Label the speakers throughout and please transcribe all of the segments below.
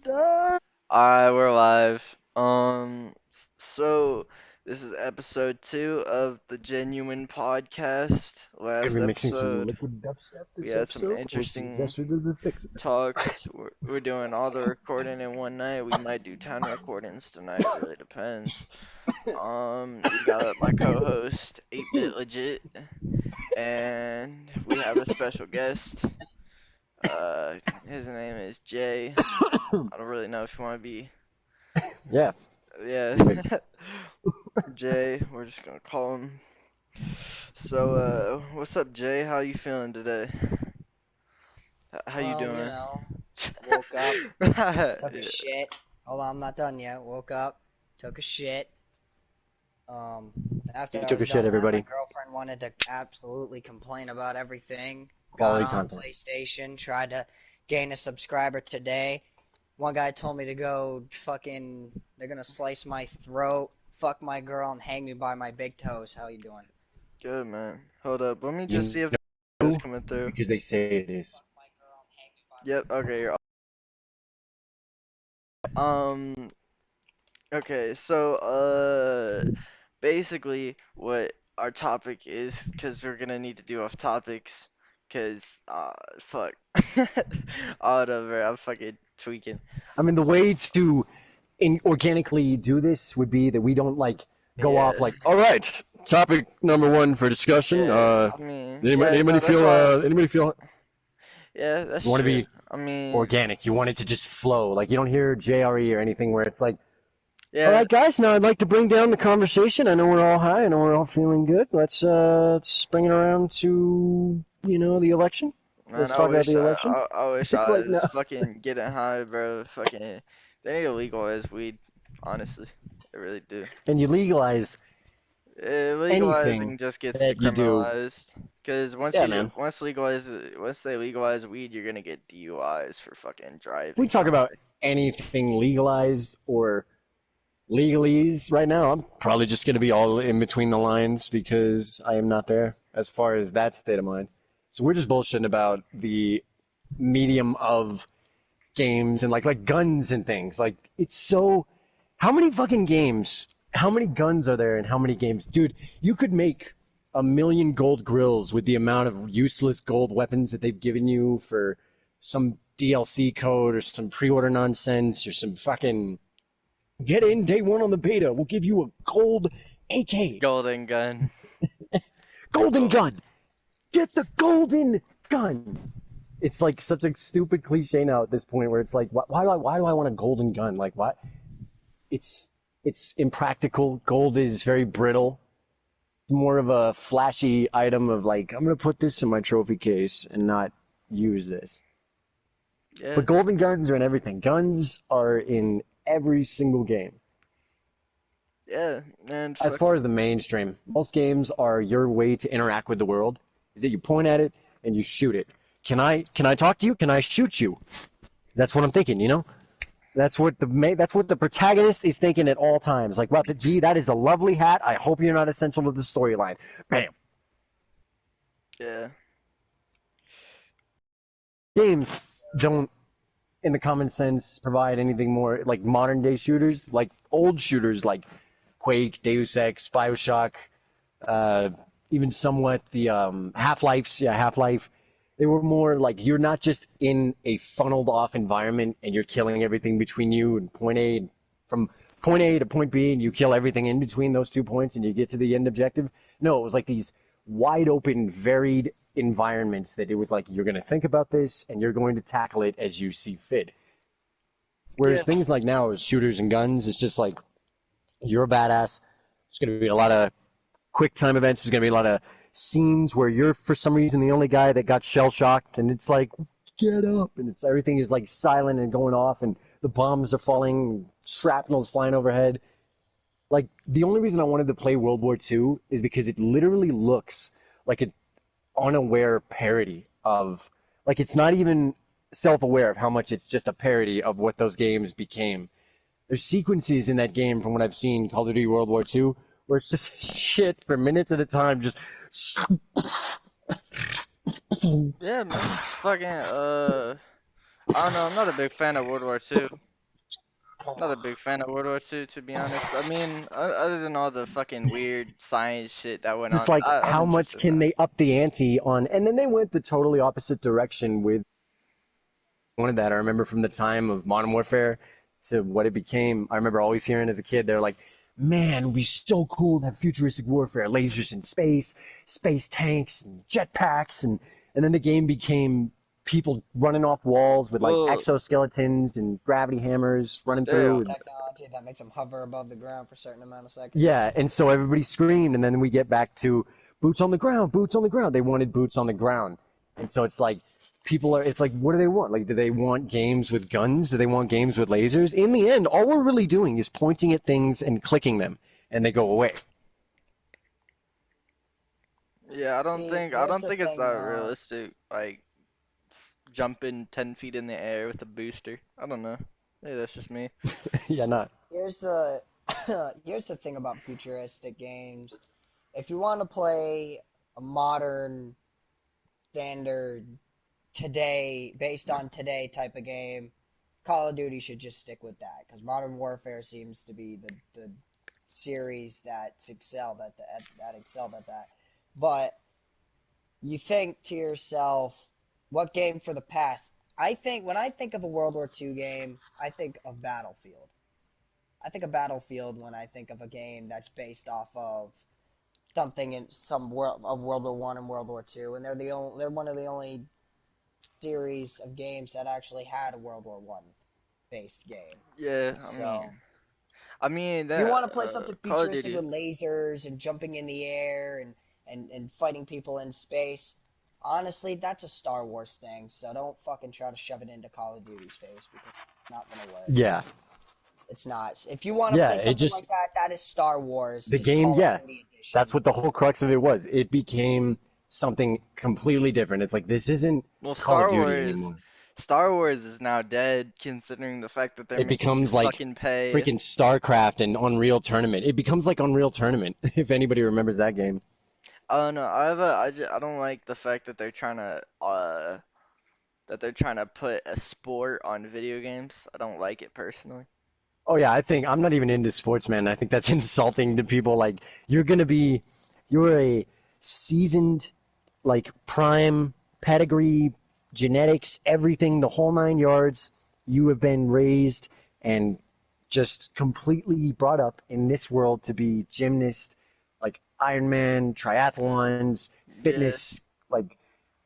Speaker 1: Alright, we're live. So this is episode 2 of the Genuine Podcast.
Speaker 2: Gonna
Speaker 1: Last
Speaker 2: be mixing some
Speaker 1: episode,
Speaker 2: liquid dubstep
Speaker 1: we
Speaker 2: this
Speaker 1: had some
Speaker 2: episode. We'll see if
Speaker 1: interesting
Speaker 2: Jester did the fix it.
Speaker 1: talks. We're doing all the recording in one night. We might do 10 recordings tonight. It really depends. We got my co-host, 8-Bit Legit, and we have a special guest. His name is Jay. I don't really know if you want to be.
Speaker 2: Yeah.
Speaker 1: Yeah. Jay, we're just gonna call him. So, what's up, Jay? How you feeling today? How you
Speaker 3: Well,
Speaker 1: doing?
Speaker 3: woke up, took
Speaker 1: Yeah.
Speaker 3: a shit. Hold on, I'm not done yet. Woke up, took a shit. After
Speaker 2: You
Speaker 3: I
Speaker 2: took
Speaker 3: was
Speaker 2: a shit,
Speaker 3: done with that, my
Speaker 2: everybody.
Speaker 3: girlfriend wanted to absolutely complain about everything. Got
Speaker 2: Quality
Speaker 3: on
Speaker 2: content.
Speaker 3: PlayStation, tried to gain a subscriber today. One guy told me to go they're gonna slice my throat, fuck my girl, and hang me by my big toes. How you doing?
Speaker 1: Good, man. Hold up. Let me just see
Speaker 2: You
Speaker 1: if it's
Speaker 2: know,
Speaker 1: coming through.
Speaker 2: because they say it is.
Speaker 3: Fuck my girl and hang me by
Speaker 1: Yep. Okay. Um. Okay. So, basically, what our topic is, because we're gonna need to do off topics, because, fuck. Oh, no, bro. I'm fucking tweaking.
Speaker 2: I mean, the way to organically do this would be that we don't like go off
Speaker 1: Yeah.
Speaker 2: like, all right, topic number one for discussion.
Speaker 1: Yeah. I mean,
Speaker 2: Anybody,
Speaker 1: yeah. No,
Speaker 2: anybody
Speaker 1: that's
Speaker 2: feel?
Speaker 1: why.
Speaker 2: Anybody feel?
Speaker 1: Yeah, that's
Speaker 2: You want to
Speaker 1: true.
Speaker 2: be
Speaker 1: I mean,
Speaker 2: organic. You want it to just flow. Like you don't hear JRE or anything where it's like, all
Speaker 1: yeah.
Speaker 2: right, guys. Now I'd like to bring down the conversation. I know we're all high. I know we're all feeling good. Let's bring it around to the election.
Speaker 1: Man,
Speaker 2: Let's talk about the election.
Speaker 1: I wish
Speaker 2: It's
Speaker 1: I
Speaker 2: like
Speaker 1: was
Speaker 2: no.
Speaker 1: fucking getting high, bro. Fucking, they need to legalize weed. Honestly, they really do.
Speaker 2: And you legalize anything
Speaker 1: Legalizing just gets
Speaker 2: that you do.
Speaker 1: decriminalized. Cause
Speaker 2: Yeah, man.
Speaker 1: once they legalize weed, you're gonna get DUIs for fucking
Speaker 2: We
Speaker 1: driving,
Speaker 2: talk about
Speaker 1: probably.
Speaker 2: anything legalized or legalese right now. I'm probably just going to be all in between the lines because I am not there as far as that state of mind. So we're just bullshitting about the medium of games and like guns and things. Like it's so how many fucking games, how many guns are there and how many games? Dude, you could make a million gold grills with the amount of useless gold weapons that they've given you for some DLC code or some pre-order nonsense or some fucking get in day one on the beta. We'll give you a gold AK.
Speaker 1: Golden gun.
Speaker 2: Golden
Speaker 1: Go.
Speaker 2: gun. Get the golden gun. It's like such a stupid cliche now at this point where it's like, why do I want a golden gun? Like, what? It's it's impractical. Gold is very brittle. It's more of a flashy item of like, I'm gonna put this in my trophy case and not use this.
Speaker 1: Yeah,
Speaker 2: But golden guns are in everything. Guns are in every single game.
Speaker 1: yeah, and
Speaker 2: As far as
Speaker 1: fucking
Speaker 2: the mainstream, most games are your way to interact with the world. Is that you point at it and you shoot it. Can I talk to you? Can I shoot you? That's what I'm thinking, you know? That's what the protagonist is thinking at all times. Like, wow, gee, that is a lovely hat. I hope you're not essential to the storyline. Bam.
Speaker 1: yeah,
Speaker 2: Games don't, in the common sense, provide anything more like modern day shooters, like old shooters like Quake, Deus Ex, Bioshock, uh, even somewhat the Half-Life's, yeah, Half-Life. They were more like you're not just in a funneled off environment and you're killing everything between you and from point A to point B, and you kill everything in between those 2 points and you get to the end objective. No, it was like these wide open, varied environments that it was like you're going to think about this and you're going to tackle it as you see fit. Whereas
Speaker 1: yeah,
Speaker 2: things like now, with shooters and guns, it's just like you're a badass. There's going to be a lot of quick time events. There's going to be a lot of scenes where you're, for some reason, the only guy that got shell shocked, and it's like, get up, and it's everything is like silent and going off, and the bombs are falling, shrapnel's flying overhead. Like the only reason I wanted to play World War II is because it literally looks like an unaware parody of, like it's not even self-aware of how much it's just a parody of what those games became. There's sequences in that game from what I've seen, Call of Duty World War II, where it's just shit for minutes at a time, just
Speaker 1: yeah, man. Fucking I don't know. I'm not a big fan of World War II. Not a big fan of World War II, to be honest. I mean, other than all the fucking weird science shit that went
Speaker 2: Just
Speaker 1: on,
Speaker 2: like
Speaker 1: I'm
Speaker 2: how much
Speaker 1: interested in
Speaker 2: can
Speaker 1: that.
Speaker 2: they up the ante on? And then they went the totally opposite direction with one of that. I remember from the time of Modern Warfare to what it became. I remember always hearing as a kid, they're like, "Man, it would be so cool to have futuristic warfare, lasers in space, space tanks, and jetpacks," and then the game became people running off walls with like
Speaker 1: Well,
Speaker 2: exoskeletons and gravity hammers running
Speaker 1: there,
Speaker 2: through.
Speaker 3: Technology that makes them hover above the ground for a certain amount of seconds.
Speaker 2: Yeah, and so everybody screamed, and then we get back to boots on the ground, boots on the ground. They wanted boots on the ground. And so it's like, it's like, what do they want? Like, do they want games with guns? Do they want games with lasers? In the end, all we're really doing is pointing at things and clicking them, and they go away.
Speaker 1: yeah, I don't
Speaker 3: See,
Speaker 1: think I
Speaker 3: here's
Speaker 1: don't
Speaker 3: the
Speaker 1: think it's
Speaker 3: thing,
Speaker 1: that
Speaker 3: though.
Speaker 1: realistic. Like jumping 10 feet in the air with a booster. I don't know. Maybe that's just me.
Speaker 2: Yeah, not.
Speaker 3: Here's the here's the thing about futuristic games. If you want to play a modern standard today, based on today type of game, Call of Duty should just stick with that because Modern Warfare seems to be the series that's that excelled at that. But you think to yourself, what game for the past? I think when I think of a World War II game, I think of Battlefield. I think of Battlefield when I think of a game that's based off of something in some world of World War One and World War Two, and they're one of the only series of games that actually had a World War One based game.
Speaker 1: Yeah,
Speaker 3: So
Speaker 1: I mean
Speaker 3: if you
Speaker 1: that
Speaker 3: want to play something
Speaker 1: Call of
Speaker 3: futuristic
Speaker 1: Duty.
Speaker 3: with lasers and jumping in the air and fighting people in space, honestly, that's a Star Wars thing. So don't fucking try to shove it into Call of Duty's face because it's not gonna work.
Speaker 2: Yeah.
Speaker 3: It's not. If you want to
Speaker 2: Yeah,
Speaker 3: play
Speaker 2: it
Speaker 3: something
Speaker 2: just,
Speaker 3: like that, that is Star Wars.
Speaker 2: the
Speaker 3: Just
Speaker 2: game,
Speaker 3: Call of
Speaker 2: yeah.
Speaker 3: Duty
Speaker 2: That's
Speaker 3: Edition.
Speaker 2: what the whole crux of it was. It became something completely different. It's like, this isn't
Speaker 1: Well,
Speaker 2: Call of Duty anymore.
Speaker 1: Star Wars is now dead, considering the fact that they're
Speaker 2: It
Speaker 1: making you
Speaker 2: becomes like
Speaker 1: fucking pay.
Speaker 2: freaking StarCraft and Unreal Tournament. It becomes like Unreal Tournament, if anybody remembers that game.
Speaker 1: I don't know. I don't like the fact that they're trying to put a sport on video games. I don't like it personally.
Speaker 2: Oh yeah, I think I'm not even into sports, man. I think that's insulting to people. Like, you're gonna be, you're a seasoned, like, prime pedigree, genetics, everything, the whole 9 yards. You have been raised and just completely brought up in this world to be gymnast, like Ironman, triathlons,
Speaker 1: Yeah,
Speaker 2: fitness, like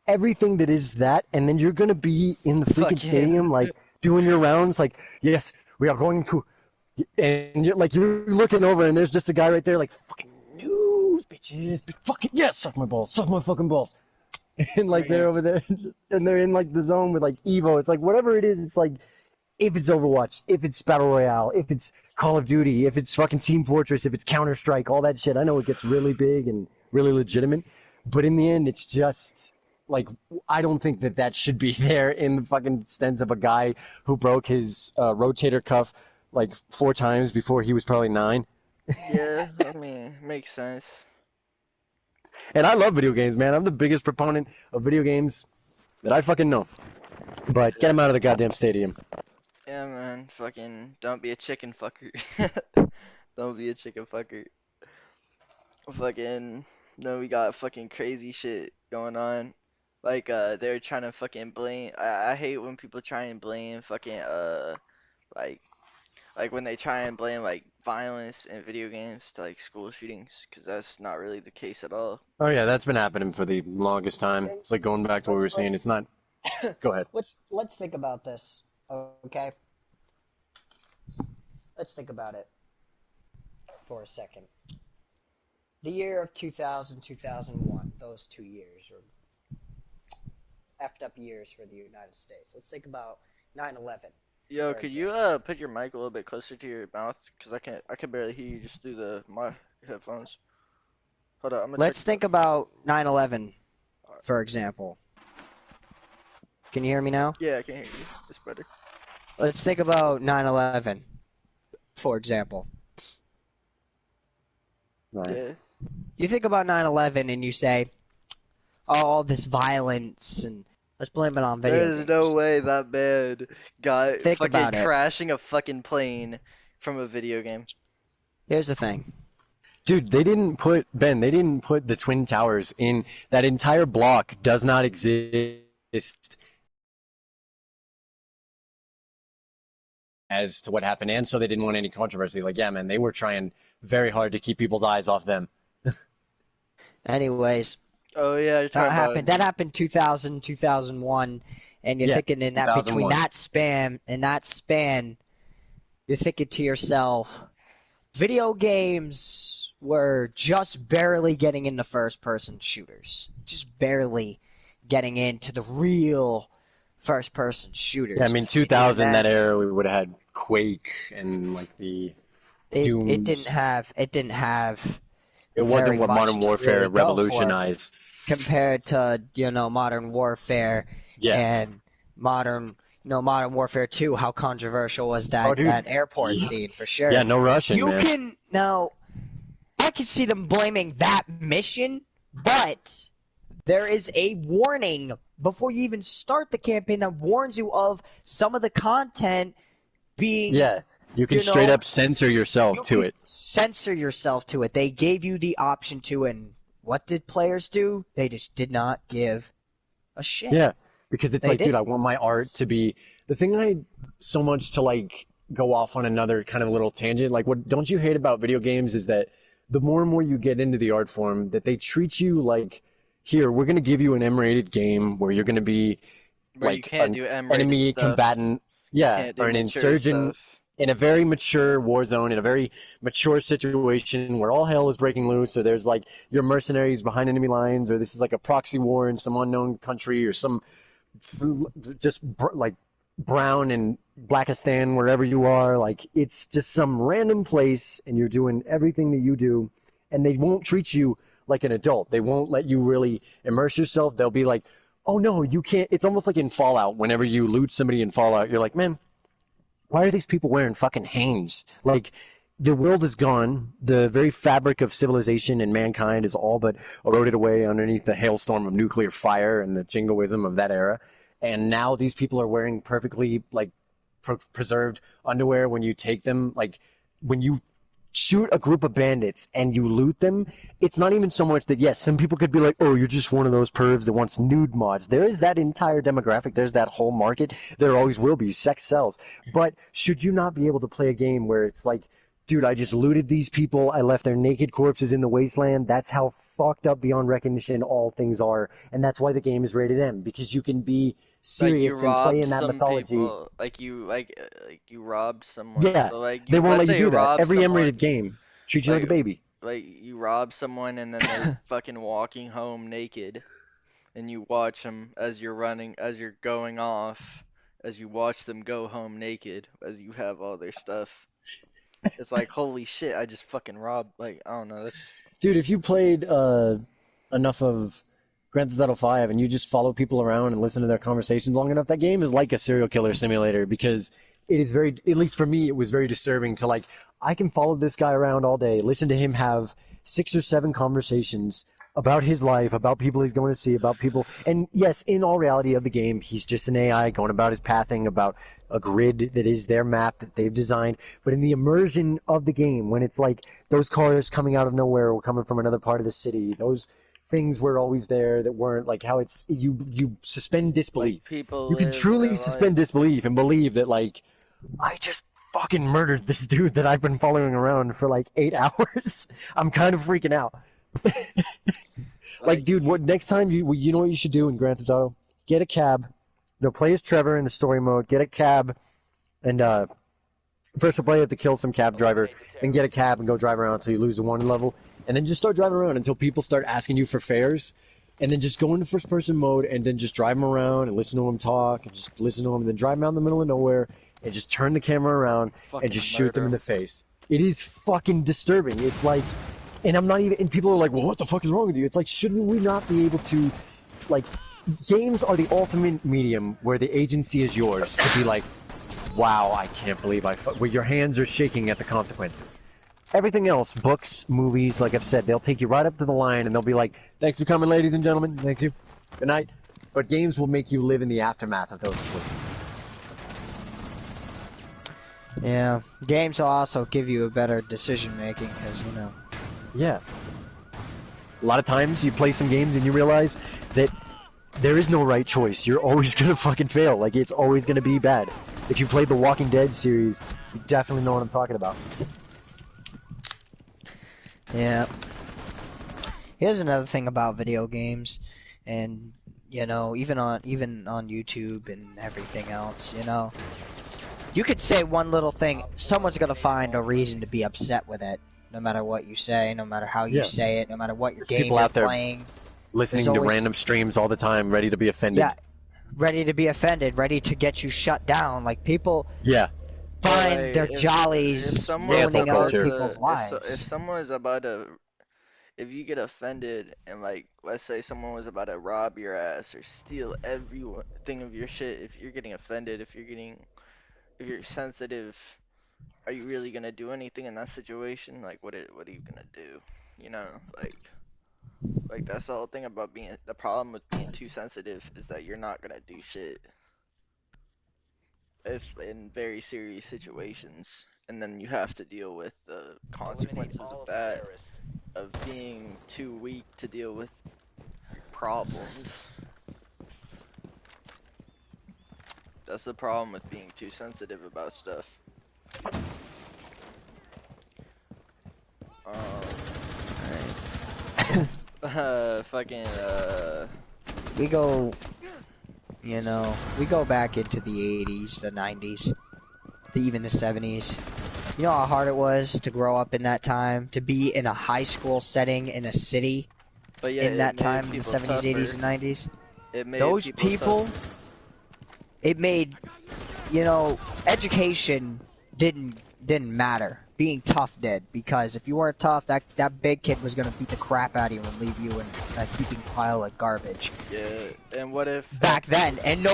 Speaker 2: everything that is that, and then you're gonna be in the freaking
Speaker 1: fucking
Speaker 2: stadium, like doing your rounds, like, yes, we are going to, and you're like, you're looking over, and there's just a guy right there, like, fucking news, bitches, fucking yes, suck my fucking balls, and like they're
Speaker 1: man.
Speaker 2: over there, and they're in like the zone with like Evo. It's like whatever it is, it's like if it's Overwatch, if it's Battle Royale, if it's Call of Duty, if it's fucking Team Fortress, if it's Counter Strike, all that shit. I know it gets really big and really legitimate, but in the end, it's just like, I don't think that that should be there in the fucking sense of a guy who broke his rotator cuff like 4 times before he was probably 9.
Speaker 1: Yeah, I mean, makes sense.
Speaker 2: And I love video games, man. I'm the biggest proponent of video games that I fucking know. But get
Speaker 1: Yeah,
Speaker 2: him out of the goddamn stadium.
Speaker 1: yeah, man. Fucking don't be a chicken fucker. Don't be a chicken fucker. Fucking no, we got fucking crazy shit going on. Like they're trying to fucking blame. I hate when people try and blame fucking like like when they try and blame like violence in video games to like school shootings, because that's not really the case at all.
Speaker 2: Oh yeah, that's been happening for the longest time.
Speaker 3: Then
Speaker 2: It's like going back to what we were
Speaker 3: let's
Speaker 2: saying. It's not.
Speaker 3: let's
Speaker 2: Go ahead.
Speaker 3: let's think about this. Okay, let's think about it for a second. The year of 2000, 2001, those 2 years are effed up years for the United States. Let's think about 9/11,
Speaker 1: Yo,
Speaker 3: for
Speaker 1: could you
Speaker 3: example.
Speaker 1: put your mic a little bit closer to your mouth? Cause I can barely hear you just through my headphones. Hold on, I'm gonna check.
Speaker 3: Let's think about 9/11,
Speaker 1: Alright.
Speaker 3: for example. Can you hear me now?
Speaker 1: Yeah, I can hear you. It's better.
Speaker 3: Let's think about 9/11, for example.
Speaker 2: Right.
Speaker 1: Yeah,
Speaker 3: You think about 9/11 and you say, oh, all this violence and Let's blame it on video
Speaker 1: There's
Speaker 3: games.
Speaker 1: no way that man got
Speaker 3: Think
Speaker 1: fucking
Speaker 3: about it.
Speaker 1: crashing a fucking plane from a video game.
Speaker 3: Here's the thing.
Speaker 2: Dude, they didn't put the Twin Towers in. That entire block does not exist as to what happened, and so they didn't want any controversy. Like, yeah, man, they were trying very hard to keep people's eyes off them.
Speaker 3: Anyways,
Speaker 1: Oh yeah, you're talking about
Speaker 3: that happened 2000, 2001, and you're
Speaker 2: Yeah,
Speaker 3: thinking in that between
Speaker 2: 2001.
Speaker 3: that span, you're thinking to yourself, video games were just barely getting into first-person shooters, just barely getting into the real first-person shooters.
Speaker 2: Yeah, I mean, 2000, that era, we would have had Quake and like the Dooms.
Speaker 3: It didn't have
Speaker 2: It wasn't
Speaker 3: very
Speaker 2: what
Speaker 3: much
Speaker 2: Modern
Speaker 3: to
Speaker 2: Warfare
Speaker 3: really go for
Speaker 2: revolutionized.
Speaker 3: compared to Modern Warfare
Speaker 2: Yeah.
Speaker 3: and Modern Warfare 2. How controversial was that
Speaker 2: Oh, dude.
Speaker 3: that airport scene for sure?
Speaker 2: Yeah, no Russian,
Speaker 3: You
Speaker 2: man.
Speaker 3: can now. I can see them blaming that mission, but there is a warning before you even start the campaign that warns you of some of the content being.
Speaker 2: Yeah, you can
Speaker 3: You know,
Speaker 2: straight up censor yourself
Speaker 3: You
Speaker 2: to
Speaker 3: can
Speaker 2: it.
Speaker 3: censor yourself to it. They gave you the option to, and what did players do? They just did not give a shit.
Speaker 2: Yeah, because it's
Speaker 3: They
Speaker 2: like, dude,
Speaker 3: did.
Speaker 2: I want my art to be the thing. I so much to like go off on another kind of little tangent. Like, what don't you hate about video games is that the more and more you get into the art form, that they treat you like, here, we're gonna give you an M-rated game where you're gonna be
Speaker 1: where you
Speaker 2: like
Speaker 1: can't
Speaker 2: an
Speaker 1: do M-rated
Speaker 2: enemy
Speaker 1: stuff.
Speaker 2: combatant,
Speaker 1: You
Speaker 2: yeah,
Speaker 1: can't do
Speaker 2: or an
Speaker 1: mature
Speaker 2: insurgent
Speaker 1: stuff.
Speaker 2: in a very mature war zone, in a very mature situation where all hell is breaking loose, or there's like your mercenaries behind enemy lines, or this is like a proxy war in some unknown country, or some like Brown and Blackistan, wherever you are, like it's just some random place, and you're doing everything that you do, and they won't treat you like an adult. They won't let you really immerse yourself. They'll be like, oh no, you can't. It's almost like in Fallout. Whenever you loot somebody in Fallout, you're like, man, why are these people wearing fucking Hanes? Like, the world is gone. The very fabric of civilization and mankind is all but eroded away underneath the hailstorm of nuclear fire and the jingoism of that era. And now these people are wearing perfectly, like, preserved underwear when you take them. Like, when you shoot a group of bandits and you loot them, it's not even so much that, yes, some people could be like, oh, you're just one of those pervs that wants nude mods. There is that entire demographic. There's that whole market. There always will be. Sex sells. But should you not be able to play a game where it's like, dude, I just looted these people. I left their naked corpses in the wasteland. That's how fucked up beyond recognition all things are. And that's why the game is rated M, because you can be serious and play in that
Speaker 1: some
Speaker 2: mythology.
Speaker 1: people, like you robbed someone.
Speaker 2: Yeah,
Speaker 1: So like
Speaker 2: they won't
Speaker 1: let's
Speaker 2: let
Speaker 1: say
Speaker 2: you do that.
Speaker 1: robbed
Speaker 2: Every
Speaker 1: someone,
Speaker 2: M-rated game treats you like a baby.
Speaker 1: like you rob someone and then they're fucking walking home naked, and you watch them as you're going off, as you watch them go home naked, as you have all their stuff. It's like, holy shit, I just fucking robbed. Like, I don't know. That's just...
Speaker 2: Dude, if you played enough of Grand Theft Auto 5 and you just follow people around and listen to their conversations long enough, that game is like a serial killer simulator, because it is very, at least for me, it was very disturbing to like, I can follow this guy around all day, listen to him have 6 or 7 conversations about his life, about people he's going to see, about people. And yes, in all reality of the game, he's just an AI going about his pathing, about a grid that is their map that they've designed. But in the immersion of the game, when it's like those cars coming out of nowhere or coming from another part of the city, those things were always there that weren't, like how it's, you suspend disbelief.
Speaker 1: Like people
Speaker 2: You can
Speaker 1: live
Speaker 2: truly
Speaker 1: their
Speaker 2: suspend disbelief and believe that, like, I just fucking murdered this dude that I've been following around for like 8 hours. I'm kind of freaking out. Like, dude, what next time you know what you should do in Grand Theft Auto? Get a cab. Play as Trevor in the story mode. Get a cab, and first of all, you have to kill some cab driver, then get a cab and go drive around until you lose the one level, and then just start driving around until people start asking you for fares, and then just go into first person mode and then just drive them around and listen to them talk and just listen to them, and then drive them out in the middle of nowhere and just turn the camera around
Speaker 1: Fucking
Speaker 2: and just shoot them in
Speaker 1: murder.
Speaker 2: the face. It is fucking disturbing. It's like, and I'm not even, and people are like, well, what the fuck is wrong with you? It's like, shouldn't we not be able to, like, games are the ultimate medium where the agency is yours to be like, wow, I can't believe where your hands are shaking at the consequences. Everything else, books, movies, like I've said, they'll take you right up to the line and they'll be like, thanks for coming, ladies and gentlemen. Thank you. Good night. But games will make you live in the aftermath of those choices.
Speaker 3: Yeah, games will also give you a better decision making because, you know.
Speaker 2: Yeah. A lot of times you play some games and you realize that there is no right choice. You're always gonna fucking fail. Like, it's always gonna be bad. If you played the Walking Dead series, you definitely know what I'm talking about.
Speaker 3: Yeah. Here's another thing about video games, and you know, even on YouTube and everything else, you know, you could say one little thing, someone's gonna find a reason to be upset with it, no matter what you say, no matter how you say it, no matter what your
Speaker 2: There's
Speaker 3: game
Speaker 2: people
Speaker 3: you're
Speaker 2: out there
Speaker 3: playing.
Speaker 2: listening
Speaker 3: There's
Speaker 2: to
Speaker 3: always-
Speaker 2: random streams all the time, ready to be offended.
Speaker 3: Yeah, ready to be offended, ready to get you shut down. Like, people
Speaker 2: Yeah.
Speaker 3: find
Speaker 1: Like,
Speaker 3: their
Speaker 1: if
Speaker 3: jollies
Speaker 1: someone
Speaker 3: ruining
Speaker 2: Cancel
Speaker 3: other
Speaker 2: culture.
Speaker 3: people's
Speaker 1: if
Speaker 3: lives.
Speaker 1: someone's about to, if you get offended and, like, let's say someone was about to rob your ass or steal everything of your shit, if you're getting offended, if you're sensitive, are you really gonna do anything in that situation? Like, what are you gonna do? You know, like that's the whole thing about the problem with being too sensitive is that you're not gonna do shit if in very serious situations, and then you have to deal with the consequences of that, of being too weak to deal with problems. That's the problem with being too sensitive about stuff. Fucking
Speaker 3: We go, you know, we go back into the 80s, the 90s, even the 70s. You know how hard it was to grow up in that time, to be in a high school setting in a city
Speaker 1: but yeah,
Speaker 3: in that
Speaker 1: it made
Speaker 3: time, in the
Speaker 1: people
Speaker 3: 70s,
Speaker 1: tougher.
Speaker 3: 80s, and 90s.
Speaker 1: It made
Speaker 3: Those people,
Speaker 1: tougher.
Speaker 3: it made, you know, education didn't matter. Being tough did, because if you weren't tough, that big kid was gonna beat the crap out of you and leave you in a heaping pile of garbage.
Speaker 1: Yeah, and what if
Speaker 3: Back then, and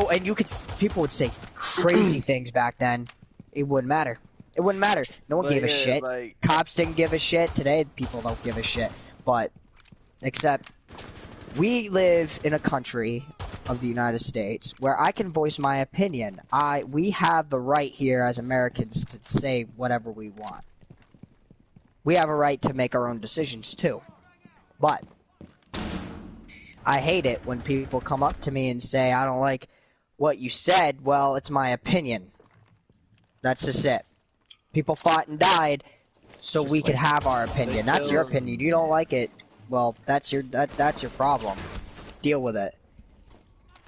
Speaker 3: people would say crazy things back then. It wouldn't matter. It wouldn't matter. No one
Speaker 1: but
Speaker 3: gave a
Speaker 1: yeah,
Speaker 3: shit.
Speaker 1: like,
Speaker 3: Cops didn't give a shit. Today, people don't give a shit. But, except, we live in a country of the United States where I can voice my opinion. We have the right here as Americans to say whatever we want. We have a right to make our own decisions too. But I hate it when people come up to me and say, I don't like what you said. Well, it's my opinion. That's just it. People fought and died so we could have our opinion. That's your opinion. You don't like it, well, that's your problem. Deal with it.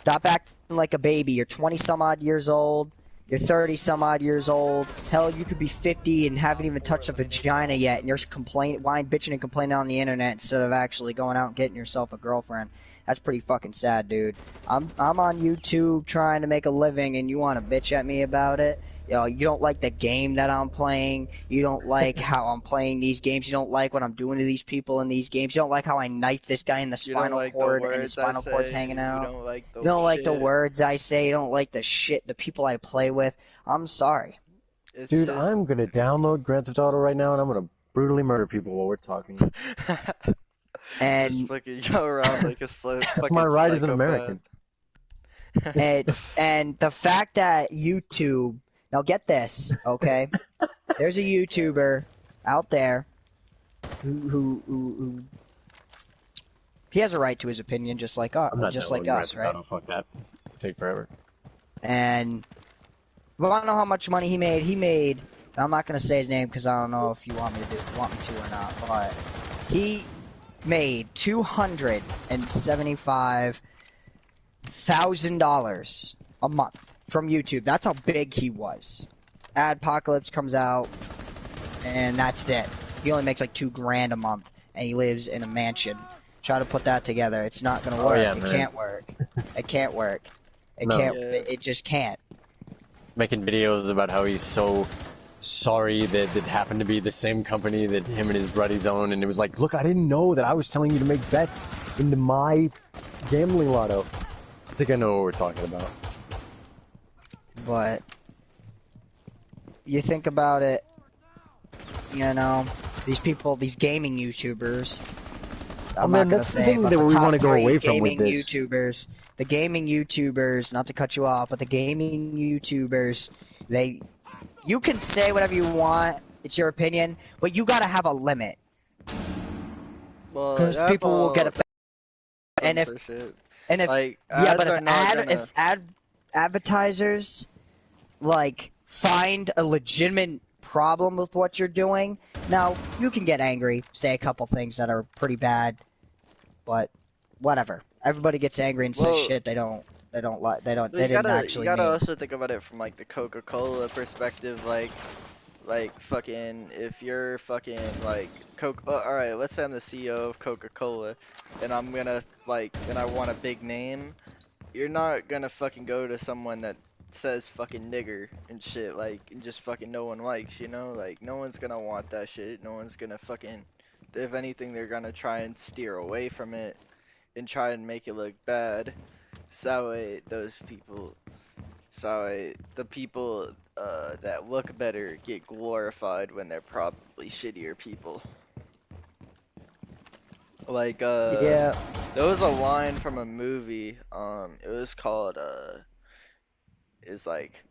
Speaker 3: Stop acting like a baby. You're 20 some odd years old. You're 30 some odd years old. Hell, you could be 50 and haven't even touched a vagina yet, and you're bitching and complaining on the internet instead of actually going out and getting yourself a girlfriend. That's pretty fucking sad, dude. I'm on YouTube trying to make a living, and you want to bitch at me about it? You know, you don't like the game that I'm playing. You don't like how I'm playing these games. You don't like what I'm doing to these people in these games. You don't like how I knife this guy in the spinal cord and his spinal cord's hanging out. You don't like the words I say. You don't like the shit, the people I play with. I'm sorry.
Speaker 2: Dude, I'm gonna download Grand Theft Auto right now and I'm gonna brutally murder people while we're talking.
Speaker 3: And
Speaker 1: just fucking go around like a
Speaker 2: That's my right as an American.
Speaker 3: And the fact that YouTube, now get this, okay? There's a YouTuber out there who he has a right to his opinion, just like us, right?
Speaker 2: Auto, fuck that. It'll take forever.
Speaker 3: And I don't know how much money he made. He made. I'm not gonna say his name because I don't know if you want me to or not. But he made $275,000 a month from YouTube. That's how big he was. Adpocalypse comes out, and that's it. He only makes like $2,000 a month, and he lives in a mansion. Try to put that together. It's not gonna work.
Speaker 2: Yeah,
Speaker 3: it
Speaker 2: man.
Speaker 3: can't work. It can't work. It
Speaker 2: No.
Speaker 3: can't.
Speaker 1: Yeah.
Speaker 3: It just can't.
Speaker 2: Making videos about how he's so sorry that it happened to be the same company that him and his buddies own, and it was like, look, I didn't know that I was telling you to make bets into my gambling lotto. I think I know what we're talking about.
Speaker 3: But you think about it, you know, these people, these gaming YouTubers, I'm
Speaker 2: man,
Speaker 3: not gonna
Speaker 2: that's the
Speaker 3: say,
Speaker 2: thing
Speaker 3: but
Speaker 2: that
Speaker 3: the
Speaker 2: we
Speaker 3: top
Speaker 2: wanna go
Speaker 3: three
Speaker 2: away from with
Speaker 3: gaming
Speaker 2: this.
Speaker 3: YouTubers, the gaming YouTubers, not to cut you off, but the gaming YouTubers, you can say whatever you want, it's your opinion, but you gotta have a limit.
Speaker 1: Well,
Speaker 3: Because
Speaker 1: that's
Speaker 3: people will get
Speaker 1: all
Speaker 3: offended, and if,
Speaker 1: censorship.
Speaker 3: and if,
Speaker 1: Like,
Speaker 3: yeah,
Speaker 1: ads
Speaker 3: but
Speaker 1: are not gonna.
Speaker 3: if advertisers, like, find a legitimate problem with what you're doing, now, you can get angry, say a couple things that are pretty bad, but whatever. Everybody gets angry and says
Speaker 1: Well,
Speaker 3: shit they didn't
Speaker 1: well,
Speaker 3: didn't
Speaker 1: you
Speaker 3: actually
Speaker 1: gotta
Speaker 3: mean.
Speaker 1: also think about it from like the Coca-Cola perspective, like fucking if you're fucking like all right, let's say I'm the CEO of Coca-Cola and I'm gonna like and I want a big name. You're not gonna fucking go to someone that says fucking nigger and shit like and just fucking no one likes, you know? Like no one's gonna want that shit. No one's gonna fucking, if anything, they're gonna try and steer away from it and try and make it look bad. So the people that look better get glorified when they're probably shittier people. Like
Speaker 3: Yeah.
Speaker 1: there was a line from a movie. It was called it's like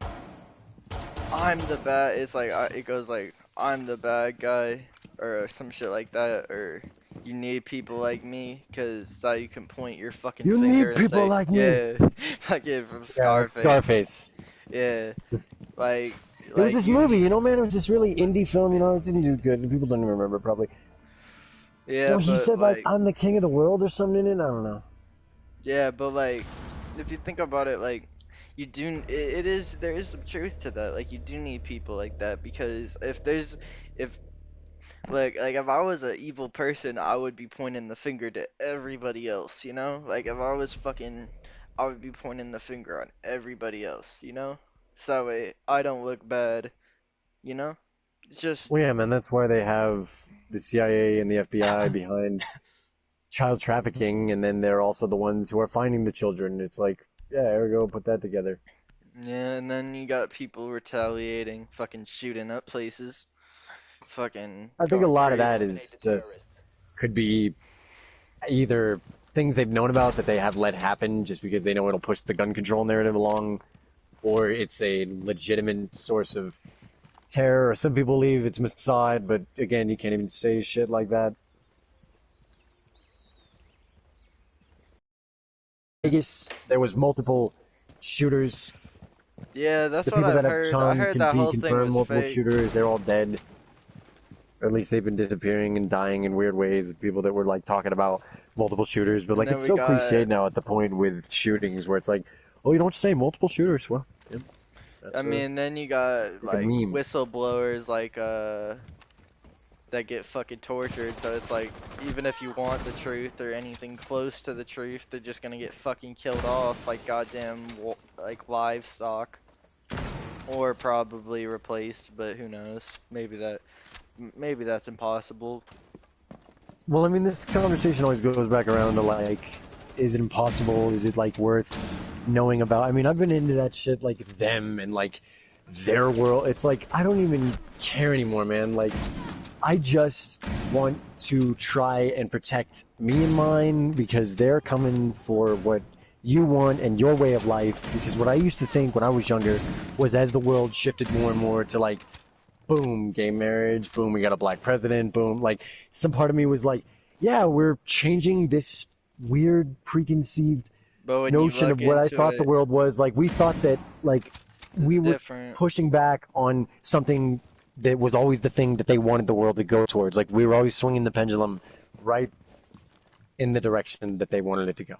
Speaker 1: I'm the bad. It's like it goes like I'm the bad guy or some shit like that, or you need people like me because so you can point your fucking
Speaker 2: You
Speaker 1: finger
Speaker 2: need
Speaker 1: and
Speaker 2: people
Speaker 1: say
Speaker 2: like me.
Speaker 1: yeah, fucking from
Speaker 2: Yeah, that's
Speaker 1: Scarface.
Speaker 2: Scarface.
Speaker 1: Yeah, like
Speaker 2: It was this
Speaker 1: you.
Speaker 2: movie, you know, man. It was this really indie film, you know. It didn't do good. People don't even remember, probably. You
Speaker 1: Yeah,
Speaker 2: know, he
Speaker 1: but
Speaker 2: said like, "I'm the king of the world" or something in it. I don't know.
Speaker 1: yeah, but like, if you think about it, like, you do, it is, there is some truth to that. Like, you do need people like that because if, like, if I was an evil person, I would be pointing the finger to everybody else, you know? Like, if I was fucking, I would be pointing the finger on everybody else, you know? So I don't look bad, you know? It's just,
Speaker 2: Well, yeah, man. That's why they have the CIA and the FBI behind child trafficking, and then they're also the ones who are finding the children. It's like, yeah, there we go. Put that together.
Speaker 1: yeah, and then you got people retaliating, fucking shooting up places. Fucking
Speaker 2: I think a
Speaker 1: going
Speaker 2: lot of
Speaker 1: crazy.
Speaker 2: that is just could be either things they've known about that they have let happen just because they know it'll push the gun control narrative along, or it's a legitimate source of terror. Or some people believe it's Mossad, but again, you can't even say shit like that. Vegas, there was multiple shooters.
Speaker 1: Yeah, that's
Speaker 2: The
Speaker 1: what
Speaker 2: people
Speaker 1: I've
Speaker 2: that have
Speaker 1: heard. I
Speaker 2: come
Speaker 1: heard
Speaker 2: can
Speaker 1: that
Speaker 2: be
Speaker 1: whole thing
Speaker 2: confirmed
Speaker 1: was
Speaker 2: multiple
Speaker 1: fake.
Speaker 2: shooters. They're all dead. Or at least they've been disappearing and dying in weird ways. People that were like talking about multiple shooters, but
Speaker 1: And
Speaker 2: like
Speaker 1: then
Speaker 2: it's
Speaker 1: we
Speaker 2: so
Speaker 1: got,
Speaker 2: cliched now at the point with shootings where it's like, oh, you don't say multiple shooters. Well, yeah,
Speaker 1: I mean, then you got
Speaker 2: like a
Speaker 1: like
Speaker 2: meme.
Speaker 1: whistleblowers like that get fucking tortured. So it's like even if you want the truth or anything close to the truth, they're just gonna get fucking killed off like goddamn like livestock, or probably replaced. But who knows? Maybe that's impossible.
Speaker 2: Well, I mean, this conversation always goes back around to like, is it impossible? Is it like worth knowing about? I mean, I've been into that shit like them and like their world. It's like I don't even care anymore, man. Like, I just want to try and protect me and mine because they're coming for what you want and your way of life. Because what I used to think when I was younger was as the world shifted more and more to like, boom, gay marriage, boom, we got a black president, boom, like some part of me was like, yeah, we're changing this weird preconceived
Speaker 1: But when you
Speaker 2: notion
Speaker 1: look
Speaker 2: of what I
Speaker 1: into
Speaker 2: thought the
Speaker 1: it,
Speaker 2: world was. Like we thought that like we
Speaker 1: it's
Speaker 2: were
Speaker 1: different.
Speaker 2: pushing back on something that was always the thing that they wanted the world to go towards. Like we were always swinging the pendulum right in the direction that they wanted it to go.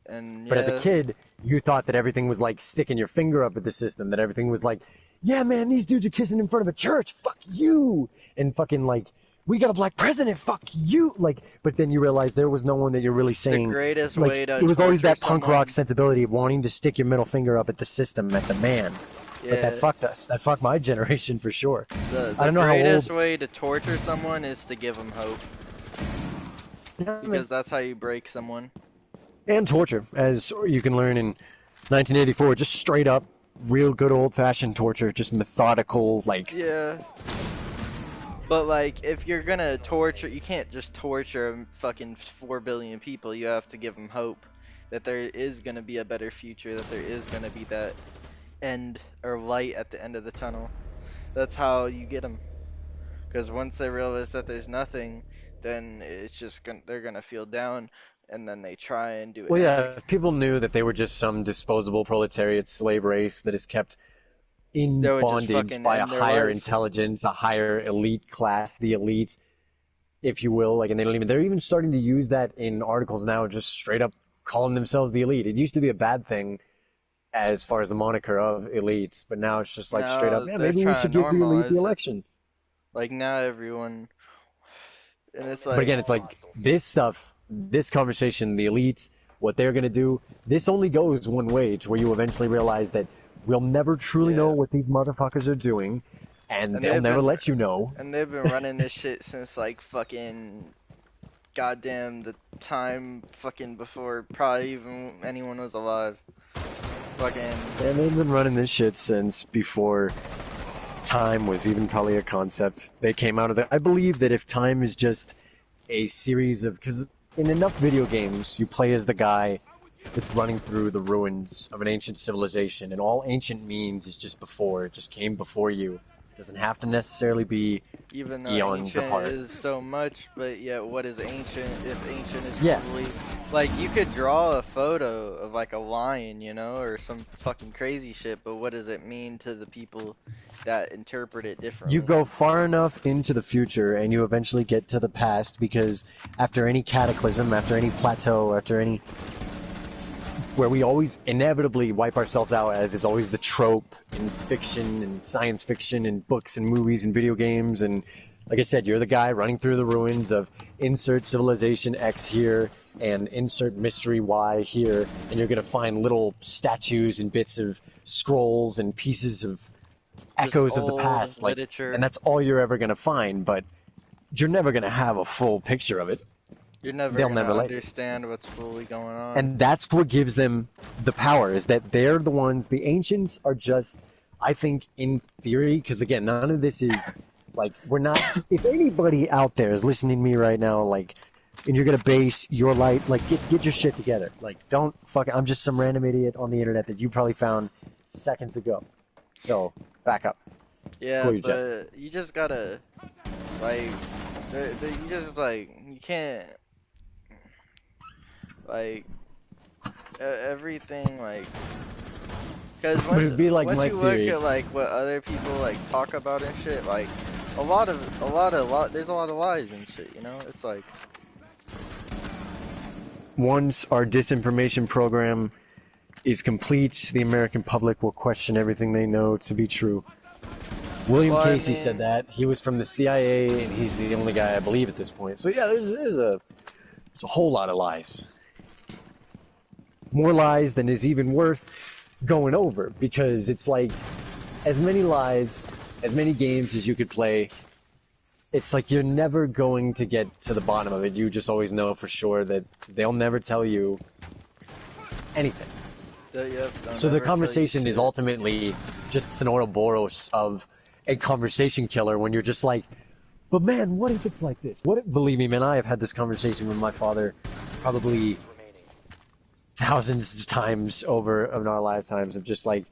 Speaker 1: And
Speaker 2: But as a
Speaker 1: yeah,
Speaker 2: kid, you thought that everything was like sticking your finger up at the system, that everything was like, yeah, man, these dudes are kissing in front of a church, fuck you, and fucking like, we got a black president, fuck you, like, but then you realize there was no one that you're really
Speaker 1: the
Speaker 2: saying,
Speaker 1: greatest
Speaker 2: like,
Speaker 1: way to
Speaker 2: it was always
Speaker 1: torture
Speaker 2: that punk rock
Speaker 1: someone.
Speaker 2: sensibility of wanting to stick your middle finger up at the system, at the man. But that
Speaker 1: Yeah,
Speaker 2: fucked us. That fucked my generation for sure.
Speaker 1: the
Speaker 2: I
Speaker 1: the
Speaker 2: don't know how
Speaker 1: greatest
Speaker 2: old.
Speaker 1: way to torture someone is to give them hope, because that's how you break someone.
Speaker 2: And torture, as you can learn in 1984, just straight up, real good old fashioned torture, just methodical, like,
Speaker 1: Yeah, But like, if you're gonna torture, you can't just torture fucking 4 billion people. You have to give them hope that there is gonna be a better future, that there is gonna be that end or light at the end of the tunnel. That's how you get them. Because once they realize that there's nothing, then it's just gonna they're gonna feel down, and then they try and do
Speaker 2: Well,
Speaker 1: every.
Speaker 2: yeah, if people knew that they were just some disposable proletariat slave race that is kept in
Speaker 1: They would just
Speaker 2: bondage
Speaker 1: fucking
Speaker 2: by a
Speaker 1: end their
Speaker 2: higher
Speaker 1: life.
Speaker 2: intelligence, a higher elite class, the elite, if you will. Like, and they're even starting to use that in articles now, just straight up calling themselves the elite. It used to be a bad thing as far as the moniker of elites, but now it's just like straight up,
Speaker 1: Now
Speaker 2: yeah,
Speaker 1: they're
Speaker 2: maybe we should
Speaker 1: trying to
Speaker 2: give the elite the
Speaker 1: normalize it.
Speaker 2: elections.
Speaker 1: Like now everyone, and it's
Speaker 2: But
Speaker 1: like,
Speaker 2: again, it's like this stuff, this conversation, the elites, what they're going to do, this only goes one way to where you eventually realize that we'll never truly know
Speaker 1: yeah.
Speaker 2: what these motherfuckers are doing, and
Speaker 1: And
Speaker 2: they'll never let you know.
Speaker 1: they've been running this shit since like fucking goddamn the time fucking before probably even anyone was alive. Fucking
Speaker 2: And they've been running this shit since before time was even probably a concept. They came out of it. I believe that if time is just a series of, because in enough video games, you play as the guy that's running through the ruins of an ancient civilization, and all ancient means is just before, it just came before you. It doesn't have to necessarily be
Speaker 1: even though
Speaker 2: eons
Speaker 1: ancient
Speaker 2: apart.
Speaker 1: is so much, but yet what is ancient if ancient is
Speaker 2: Yeah.
Speaker 1: truly like you could draw a photo of like a lion, you know, or some fucking crazy shit, but what does it mean to the people that interpret it differently?
Speaker 2: You go far enough into the future and you eventually get to the past, because after any cataclysm, after any plateau, after any where we always inevitably wipe ourselves out, as is always the trope in fiction and science fiction and books and movies and video games. And like I said, you're the guy running through the ruins of insert civilization X here and insert mystery Y here, and you're going to find little statues and bits of scrolls and pieces of echoes of the
Speaker 1: old
Speaker 2: past. Like,
Speaker 1: literature.
Speaker 2: and that's all you're ever going to find, but you're never going to have a full picture of it.
Speaker 1: You're never
Speaker 2: They'll
Speaker 1: gonna
Speaker 2: never let you.
Speaker 1: understand what's fully going on.
Speaker 2: And that's what gives them the power, is that they're the ones, the ancients are just, I think, in theory, because again, none of this is, like, we're not, if anybody out there is listening to me right now, like, and you're gonna base your life, like, get your shit together. Like, don't fucking, I'm just some random idiot on the internet that you probably found seconds ago. So, back up.
Speaker 1: Yeah,
Speaker 2: Cool your
Speaker 1: but you just gotta, like, you just, like, you can't, like, everything, like, because
Speaker 2: But it'd be like
Speaker 1: once
Speaker 2: my
Speaker 1: you
Speaker 2: theory.
Speaker 1: look at, like, what other people, like, talk about and shit, like, there's a lot of lies and shit, you know? It's like,
Speaker 2: Once our disinformation program is complete, the American public will question everything they know to be true. William
Speaker 1: Well, I
Speaker 2: Casey said
Speaker 1: mean-
Speaker 2: that. He was from the CIA, and he's the only guy I believe at this point. So yeah, there's a whole lot of lies. More lies than is even worth going over, because it's like, as many lies, as many games as you could play, it's like you're never going to get to the bottom of it. You just always know for sure that they'll never tell you anything.
Speaker 1: don't
Speaker 2: So
Speaker 1: ever
Speaker 2: the
Speaker 1: tell you
Speaker 2: conversation is
Speaker 1: shit.
Speaker 2: ultimately just an Ouroboros of a conversation killer, when you're just like, but man, what if it's like this? What if, believe me, man, I have had this conversation with my father probably thousands of times over in our lifetimes, of just like,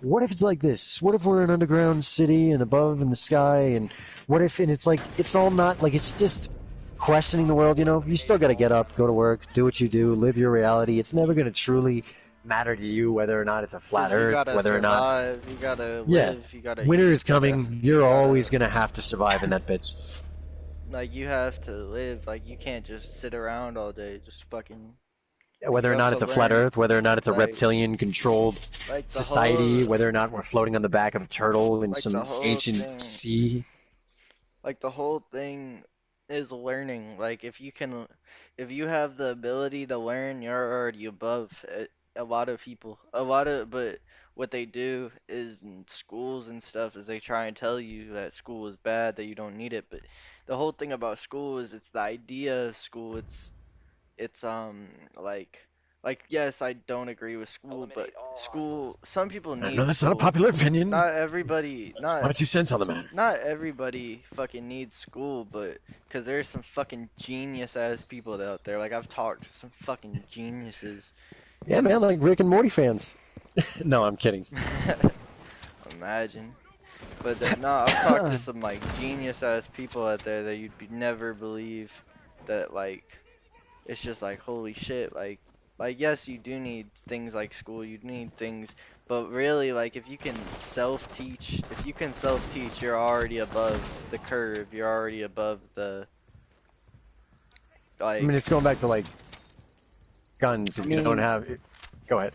Speaker 2: what if it's like this? What if we're an underground city and above in the sky? And what if, and it's like, it's all not, like, it's just questioning the world, you know? You still gotta get up, go to work, do what you do, live your reality. It's never gonna truly matter to you whether or not it's a flat
Speaker 1: 'Cause you
Speaker 2: earth,
Speaker 1: gotta
Speaker 2: whether or not...
Speaker 1: survive, you gotta
Speaker 2: Yeah,
Speaker 1: live, you gotta
Speaker 2: winter
Speaker 1: eat,
Speaker 2: is coming.
Speaker 1: you
Speaker 2: You're
Speaker 1: gotta-
Speaker 2: always gonna have to survive in that bitch.
Speaker 1: Like, you have to live, like, you can't just sit around all day, just fucking,
Speaker 2: Whether or
Speaker 1: you
Speaker 2: not
Speaker 1: have
Speaker 2: it's a
Speaker 1: to
Speaker 2: flat
Speaker 1: learn,
Speaker 2: earth, whether or not it's a
Speaker 1: like-
Speaker 2: reptilian-controlled
Speaker 1: like, the
Speaker 2: society,
Speaker 1: whole,
Speaker 2: whether or not we're floating on the back of a turtle in
Speaker 1: Like,
Speaker 2: some
Speaker 1: the whole
Speaker 2: ancient
Speaker 1: thing-
Speaker 2: sea.
Speaker 1: like, the whole thing is learning, like, if you have the ability to learn, you're already above a lot of people, but what they do is in schools and stuff is they try and tell you that school is bad, that you don't need it, but the whole thing about school is it's the idea of school, it's like Like, yes, I don't agree with school, but school, some people
Speaker 2: I
Speaker 1: need
Speaker 2: know that's not a
Speaker 1: school.
Speaker 2: popular opinion.
Speaker 1: Not everybody,
Speaker 2: It's my 2 cents on the matter.
Speaker 1: not everybody fucking needs school, but because there's some fucking genius ass people out there. Like, I've talked to some fucking geniuses.
Speaker 2: Yeah, man, like Rick and Morty fans. No, I'm kidding.
Speaker 1: Imagine. But no, I've talked to some like genius ass people out there that never believe that like it's just like holy shit like yes you do need things like school, you need things, but really like if you can self-teach you're already above the curve, you're already above the
Speaker 2: I mean,
Speaker 1: like
Speaker 2: it's going back to like guns. If you don't have, go ahead.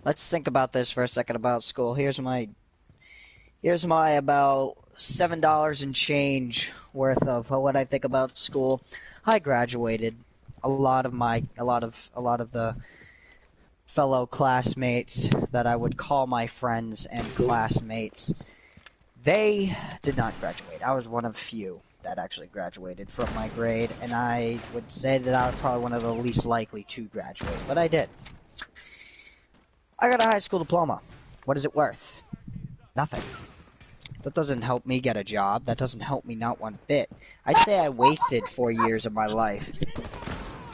Speaker 3: Let's think about this for a second about school. Here's my about $7 and change worth of what I think about school. I graduated. A lot of the fellow classmates that I would call my friends and classmates, they did not graduate. I was one of few that actually graduated from my grade, and I would say that I was probably one of the least likely to graduate, but I did. I got a high school diploma. What is it worth? Nothing. That doesn't help me get a job. That doesn't help me not one bit. I say I wasted 4 years of my life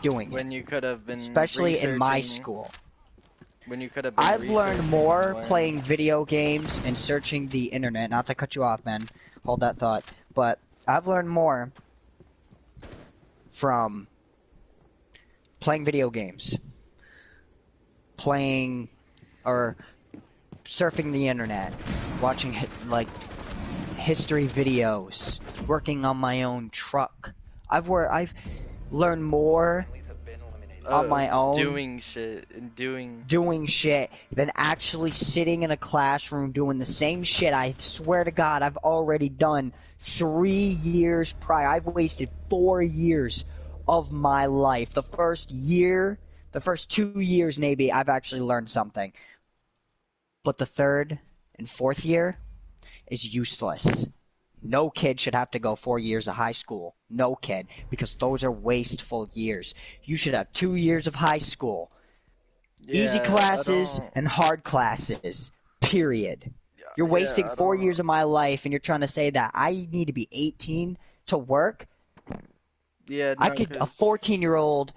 Speaker 3: doing
Speaker 1: when
Speaker 3: it.
Speaker 1: you could have been
Speaker 3: Especially in my
Speaker 1: researching-
Speaker 3: school.
Speaker 1: when you could have been
Speaker 3: I've learned
Speaker 1: researching
Speaker 3: more
Speaker 1: and learning.
Speaker 3: playing video games and searching the internet. Not to cut you off, man. Hold that thought. But I've learned more from playing video games, playing or surfing the internet, watching like history videos, working on my own truck. I've learned more on my own
Speaker 1: doing shit and
Speaker 3: doing shit than actually sitting in a classroom doing the same shit I swear to God I've already done 3 years prior. I've wasted 4 years of my life. The first 2 years maybe I've actually learned something. But the third and fourth year is useless. No kid should have to go 4 years of high school. No kid. Because those are wasteful years. You should have 2 years of high school. Easy
Speaker 1: Yeah,
Speaker 3: classes and hard classes. Period. You're wasting 4 years of my life and you're trying to say that I need to be 18 to work?
Speaker 1: Yeah,
Speaker 3: I
Speaker 1: no,
Speaker 3: could, a
Speaker 1: 'cause-
Speaker 3: 14-year-old,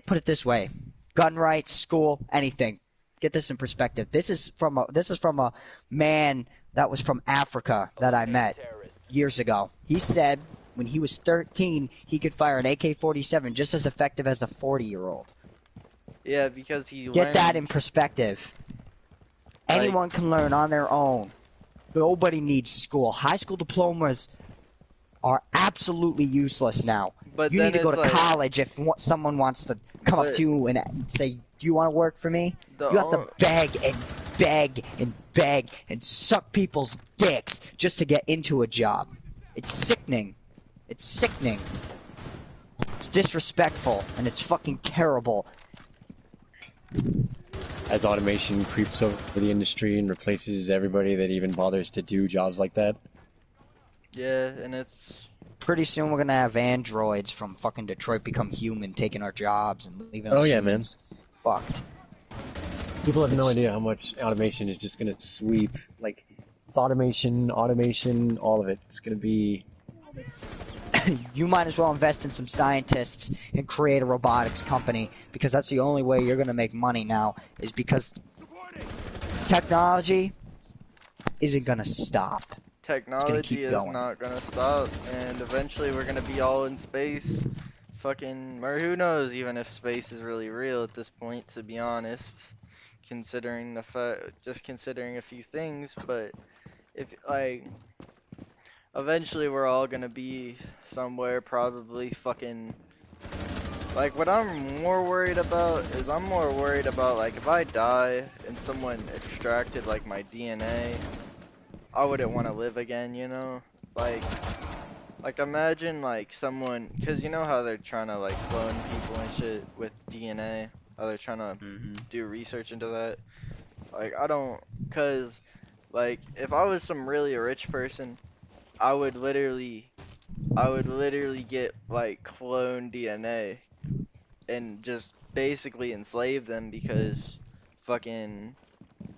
Speaker 3: put it this way. Gun rights, school, anything. Get this in perspective. This is from a man that was from Africa that I met years ago. He said when he was 13, he could fire an AK-47 just as effective as a 40-year-old.
Speaker 1: Yeah, because he
Speaker 3: Get that
Speaker 1: learned-
Speaker 3: in perspective.
Speaker 1: Like-
Speaker 3: Anyone can learn on their own. Nobody needs school. High school diplomas are absolutely useless now.
Speaker 1: But
Speaker 3: You
Speaker 1: then
Speaker 3: need to go
Speaker 1: it's
Speaker 3: to
Speaker 1: like-
Speaker 3: college if someone wants to come up
Speaker 1: But-
Speaker 3: to you and say, "Do you want to work for me?"
Speaker 1: The
Speaker 3: You have to
Speaker 1: on-
Speaker 3: beg and beg and beg and suck people's dicks just to get into a job. It's sickening. It's sickening. It's disrespectful and it's fucking terrible.
Speaker 2: As automation creeps over the industry and replaces everybody that even bothers to do jobs like that.
Speaker 1: Yeah, and it's
Speaker 3: Pretty soon we're gonna have androids from fucking Detroit become human, taking our jobs and leaving us
Speaker 2: Oh, yeah,
Speaker 3: humans fucked.
Speaker 2: People have no idea how much automation is just going to sweep. Like, automation, all of it. It's going to be...
Speaker 3: You might as well invest in some scientists and create a robotics company, because that's the only way you're going to make money now, is because technology isn't going to stop.
Speaker 1: technology
Speaker 3: keep
Speaker 1: is
Speaker 3: going.
Speaker 1: not gonna stop, and eventually we're gonna be all in space. Fucking, or who knows even if space is really real at this point, to be honest. Considering just considering a few things, but if like, eventually we're all gonna be somewhere, probably fucking. Like, what I'm more worried about is like if I die and someone extracted like my DNA, I wouldn't want to live again, you know? Like imagine like someone, cause you know how they're trying to like clone people and shit with DNA, how they're trying to do research into that. Like cause like if I was some really rich person, I would literally get like clone DNA and just basically enslave them because fucking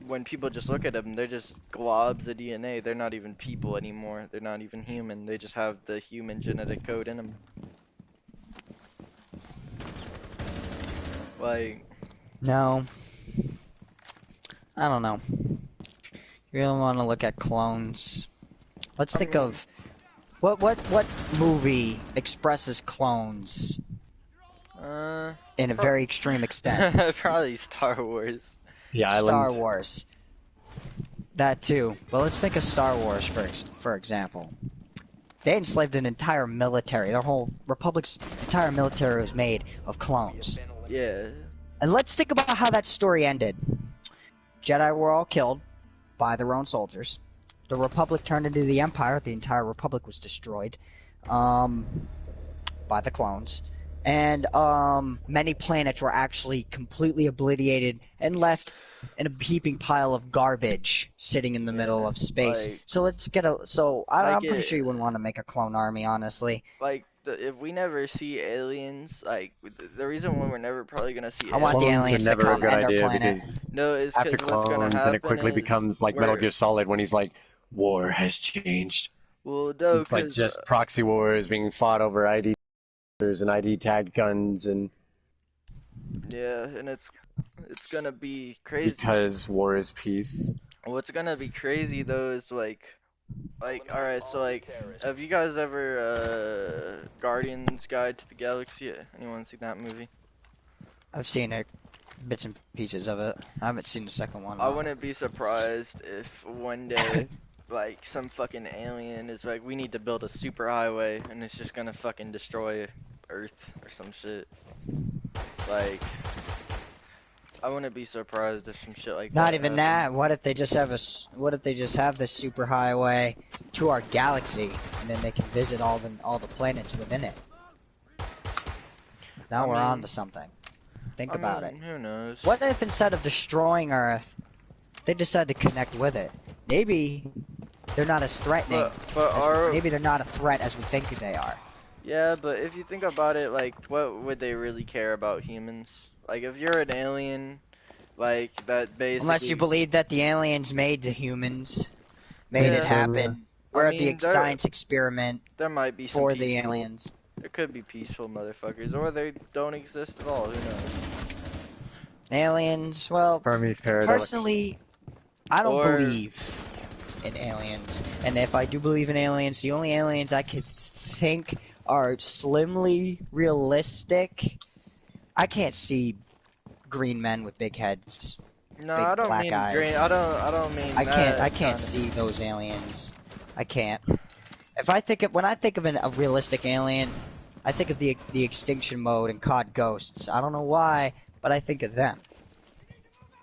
Speaker 1: when people just look at them, they're just globs of DNA. They're not even people anymore. They're not even human. They just have the human genetic code in them. Like,
Speaker 4: No. I don't know. You really want to look at clones. Let's think of what movie expresses clones in a very extreme extent.
Speaker 1: probably Star Wars.
Speaker 2: The island.
Speaker 4: Star Wars. That too. But let's think of Star Wars for example. They enslaved an entire military. Their whole Republic's entire military was made of clones.
Speaker 1: Yeah.
Speaker 4: And let's think about how that story ended. Jedi were all killed by their own soldiers. The Republic turned into the Empire. The entire Republic was destroyed by the clones. And many planets were actually completely obliterated and left in a heaping pile of garbage sitting in the middle of space.
Speaker 1: Like,
Speaker 4: so let's get a... So I'm pretty sure you wouldn't want to make a clone army, honestly.
Speaker 1: Like, if we never see aliens, like, the reason why we're never probably gonna see
Speaker 4: I want the aliens to come end our planet.
Speaker 1: No, it's
Speaker 2: after
Speaker 1: because what's gonna
Speaker 2: clones,
Speaker 1: happen
Speaker 2: then it quickly
Speaker 1: is
Speaker 2: becomes like Metal Gear Solid when he's like, war has changed.
Speaker 1: Well, no,
Speaker 2: It's like just proxy wars being fought over ID and ID tagged guns, and
Speaker 1: yeah, and it's gonna be crazy.
Speaker 2: because war is peace.
Speaker 1: What's gonna be crazy though is like, alright, so like, have you guys ever Guardians Guide to the Galaxy? Anyone seen that movie?
Speaker 4: I've seen it, bits and pieces of it. I haven't seen the second one.
Speaker 1: I wouldn't be surprised if one day, like, some fucking alien is like, we need to build a superhighway, and it's just gonna fucking destroy Earth or some shit. Like, I wouldn't be surprised if some shit like that.
Speaker 4: Not even that. What if they just have this superhighway to our galaxy, and then they can visit all the planets within it? Now we're on to something. Think about it.
Speaker 1: Who knows?
Speaker 4: What if instead of destroying Earth, they decide to connect with it? Maybe they're not as threatening. Maybe they're not a threat as we think they are.
Speaker 1: Yeah, but if you think about it, like, what would they really care about humans? Like, if you're an alien, like, that basically...
Speaker 4: Unless you believe that the aliens made the humans, made it happen. We're the science experiment
Speaker 1: there might be some
Speaker 4: for
Speaker 1: peaceful,
Speaker 4: the aliens.
Speaker 1: There could be peaceful motherfuckers, or they don't exist at all, who knows?
Speaker 4: Aliens, well,
Speaker 2: Burmese paradox.
Speaker 4: personally, I don't believe in aliens. And if I do believe in aliens, the only aliens I could think are slimly realistic. I can't see green men with big heads.
Speaker 1: No,
Speaker 4: big
Speaker 1: I don't
Speaker 4: black
Speaker 1: mean
Speaker 4: eyes.
Speaker 1: green. I don't mean.
Speaker 4: I can't see those aliens. I can't. When I think of a realistic alien, I think of the extinction mode and COD Ghosts. I don't know why, but I think of them.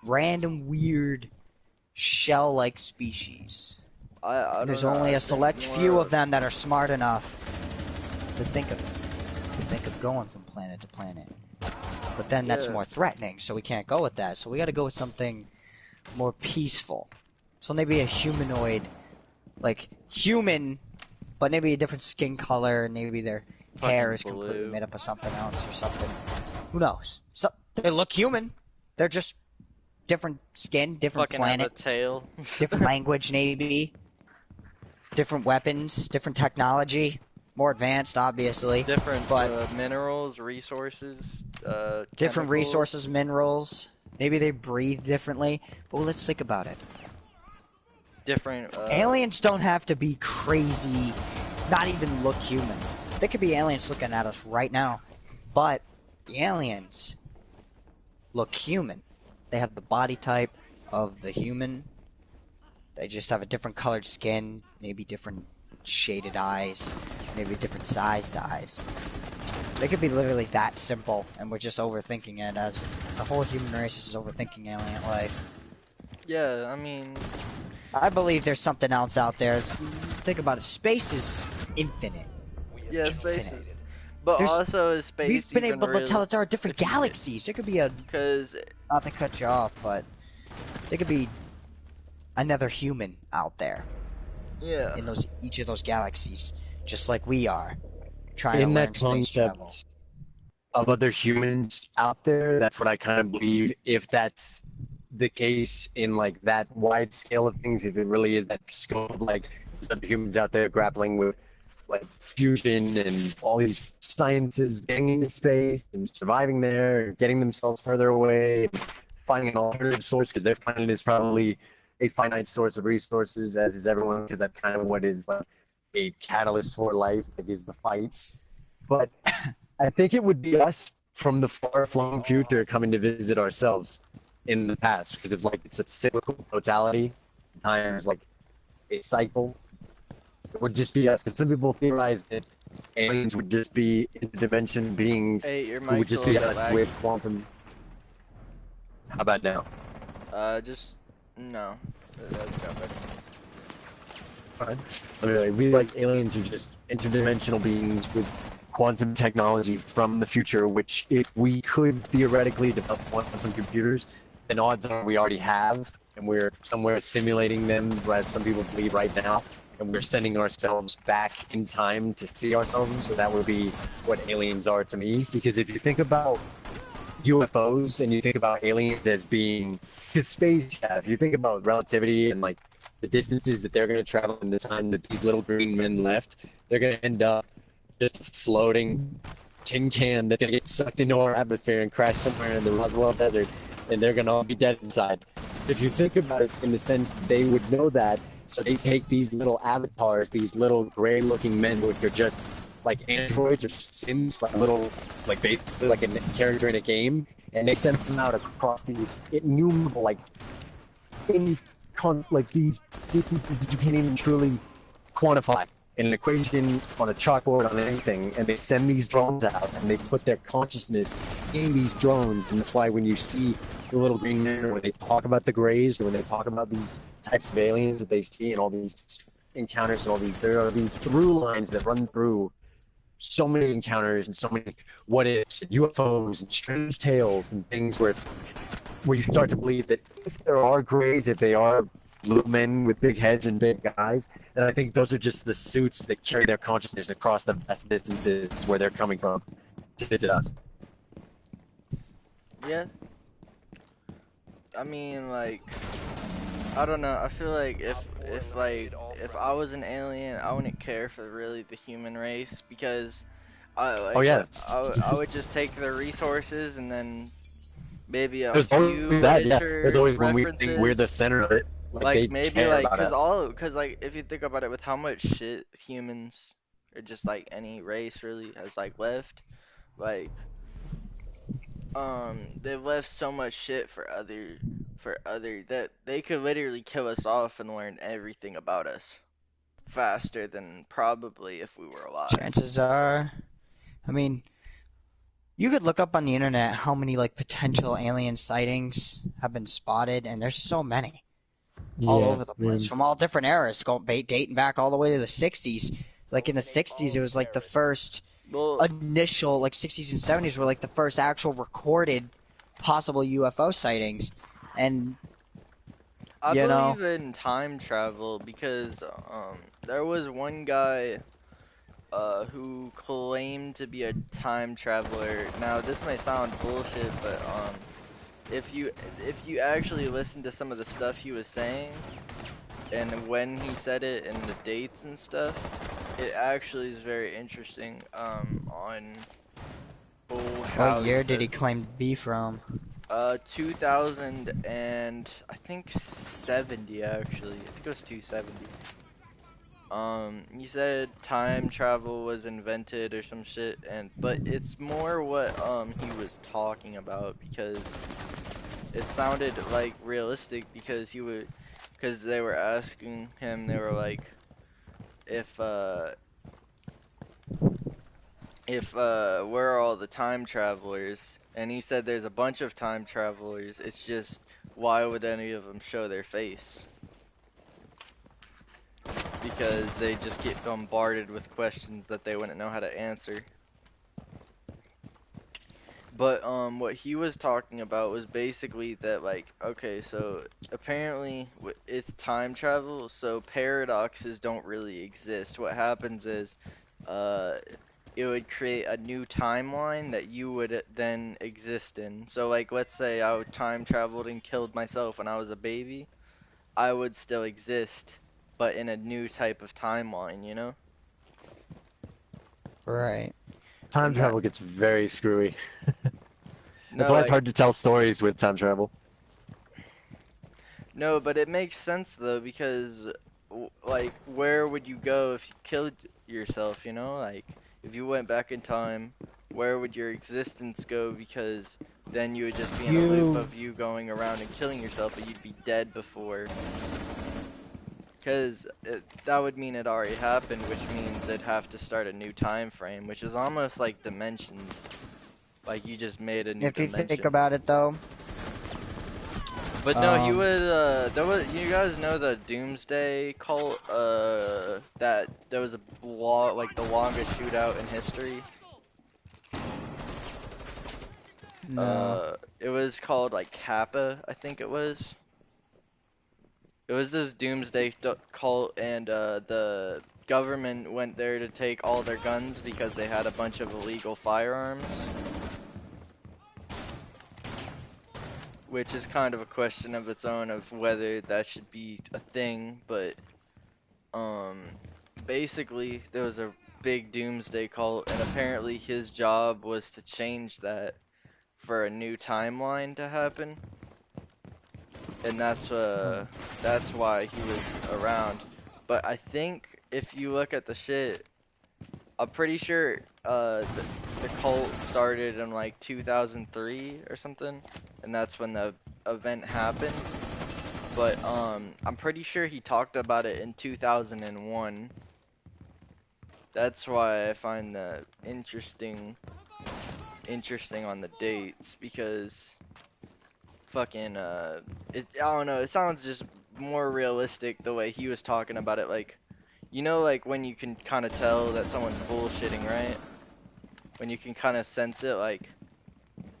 Speaker 4: Random weird shell-like species. There's only a select few of them that are smart enough to think of going from planet to planet. But then that's more threatening, so we can't go with that. So we gotta go with something more peaceful. So maybe a humanoid, like human, but maybe a different skin color, and maybe their hair is completely made up of something else or something. Who knows? So they look human. They're just different skin, different planet,
Speaker 1: tail.
Speaker 4: different language, maybe. Different weapons, different technology, more advanced, obviously.
Speaker 1: Different minerals, resources.
Speaker 4: Different
Speaker 1: chemicals.
Speaker 4: resources, minerals. Maybe they breathe differently. But let's think about it.
Speaker 1: Different.
Speaker 4: Aliens don't have to be crazy, not even look human. There could be aliens looking at us right now, but the aliens look human. They have the body type of the human. They just have a different colored skin, maybe different shaded eyes, maybe different sized eyes. They could be literally that simple, and we're just overthinking it, as the whole human race is overthinking alien life.
Speaker 1: Yeah, I mean...
Speaker 4: I believe there's something else out there. Think about it. Space is infinite.
Speaker 1: Yeah, space is... But also is space
Speaker 4: We've been able to tell that there are different galaxies. There could be a...
Speaker 1: Because...
Speaker 4: Not to cut you off, but... There could be another human out there.
Speaker 1: Yeah.
Speaker 4: In each of those galaxies. Just like we are. Trying
Speaker 2: in
Speaker 4: to learn
Speaker 2: that
Speaker 4: space travel.
Speaker 2: concept, of other humans out there. That's what I kind of believe. If that's the case in like that wide scale of things, if it really is that scope of like there's other humans out there grappling with like fusion and all these sciences getting into space and surviving there, getting themselves further away, finding an alternative source because their planet is probably a finite source of resources, as is everyone, because that's kind of what is like a catalyst for life, like is the fight. But I think it would be us from the far-flung future coming to visit ourselves in the past, because of like it's a cyclical totality. Time is like a cycle. It would just be us. Because some people theorize that aliens would just be interdimension beings
Speaker 1: Hey, your
Speaker 2: who would
Speaker 1: mic's a
Speaker 2: just be
Speaker 1: little bit
Speaker 2: us
Speaker 1: laggy.
Speaker 2: with quantum. How about now?
Speaker 1: Just no. That's got better.
Speaker 2: Fine. Anyway, we like aliens are just interdimensional beings with quantum technology from the future, which if we could theoretically develop quantum computers, then odds are we already have, and we're somewhere simulating them, as some people believe right now, and we're sending ourselves back in time to see ourselves, so that would be what aliens are to me. Because if you think about UFOs and you think about aliens as being, because space, yeah, if you think about relativity and like the distances that they're going to travel in the time that these little green men left, they're going to end up just a floating tin can that's going to get sucked into our atmosphere and crash somewhere in the Roswell Desert, and they're going to all be dead inside. If you think about it in the sense they would know that, so they take these little avatars, these little gray-looking men, which are just like androids or sims, like little, like basically like a character in a game, and they send them out across these innumerable, like, like these distances that you can't even truly quantify in an equation on a chalkboard on anything, and they send these drones out and they put their consciousness in these drones. And that's why when you see the little green men, or when they talk about the Greys, or when they talk about these types of aliens that they see and all these encounters and all these, there are these through lines that run through so many encounters and so many what ifs and UFOs and strange tales and things where it's where you start to believe that if there are Greys, if they are little men with big heads and big eyes, then I think those are just the suits that carry their consciousness across the vast distances where they're coming from to visit us.
Speaker 1: Yeah. I mean, like, I don't know. I feel like if I was an alien, I wouldn't care for really the human race because
Speaker 2: Oh yeah,
Speaker 1: I would just take their resources and then maybe a
Speaker 2: there's
Speaker 1: few
Speaker 2: always that. Yeah, there's
Speaker 1: literature
Speaker 2: always when we think we're the
Speaker 1: references.
Speaker 2: center of it, like
Speaker 1: Like
Speaker 2: they
Speaker 1: maybe
Speaker 2: care
Speaker 1: like
Speaker 2: about us.
Speaker 1: cause like if you think about it with how much shit humans or just like any race really has like left, like they've left so much shit for other that they could literally kill us off and learn everything about us faster than probably if we were alive.
Speaker 4: Chances are, I mean, you could look up on the internet how many like potential alien sightings have been spotted, and there's so many all
Speaker 2: Yeah,
Speaker 4: over the place
Speaker 2: man.
Speaker 4: from all different eras, dating back all the way to the 60s. Like in the 60s, it was like the first
Speaker 1: Well,
Speaker 4: initial, like 60s and 70s were like the first actual recorded possible UFO sightings, and
Speaker 1: I
Speaker 4: you know,
Speaker 1: believe in time travel because there was one guy who claimed to be a time traveler. Now this may sound bullshit, but if you if you actually listen to some of the stuff he was saying and when he said it and the dates and stuff, it actually is very interesting on
Speaker 4: what
Speaker 1: how he
Speaker 4: year did
Speaker 1: said
Speaker 4: he claim to be from?
Speaker 1: 2000 and I think 70 actually. I think it was 270. He said time travel was invented or some shit, but it's more what he was talking about because it sounded like realistic because because they were asking him, they were like, if uh where are all the time travelers? And he said there's a bunch of time travelers. It's just why would any of them show their face? Because they just get bombarded with questions that they wouldn't know how to answer. But what he was talking about was basically that like, okay, so apparently it's time travel, so paradoxes don't really exist. What happens is uh it would create a new timeline that you would then exist in. So like let's say I would time traveled and killed myself when I was a baby, I would still exist, but in a new type of timeline, you know?
Speaker 4: Right.
Speaker 2: Time
Speaker 1: And that
Speaker 2: travel gets very screwy. That's
Speaker 1: no
Speaker 2: why it's
Speaker 1: like
Speaker 2: hard to tell stories with time travel.
Speaker 1: no, but it makes sense though because like where would you go if you killed yourself, you know? Like if you went back in time, where would your existence go because then you would just be in a loop
Speaker 4: You
Speaker 1: of you going around and killing yourself, but you'd be dead before. Because that would mean it already happened, which means it'd have to start a new time frame, which is almost like dimensions. Like you just made a new
Speaker 4: if you think
Speaker 1: dimension.
Speaker 4: about it though,
Speaker 1: But no, he
Speaker 4: um,
Speaker 1: would. There was. You guys know the Doomsday cult. That there was a like the longest shootout in history.
Speaker 4: no.
Speaker 1: It was called like Kappa, I think it was. It was this Doomsday cult, and the government went there to take all their guns because they had a bunch of illegal firearms, which is kind of a question of its own of whether that should be a thing, but um, basically there was a big Doomsday cult, and apparently his job was to change that for a new timeline to happen, and that's why he was around. But I think if you look at the shit, I'm pretty sure the cult started in like 2003 or something, and that's when the event happened. But I'm pretty sure he talked about it in 2001. That's why I find that interesting on the dates because fucking I don't know, it sounds just more realistic the way he was talking about it. Like, you know, like when you can kind of tell that someone's bullshitting, right? When you can kind of sense it, like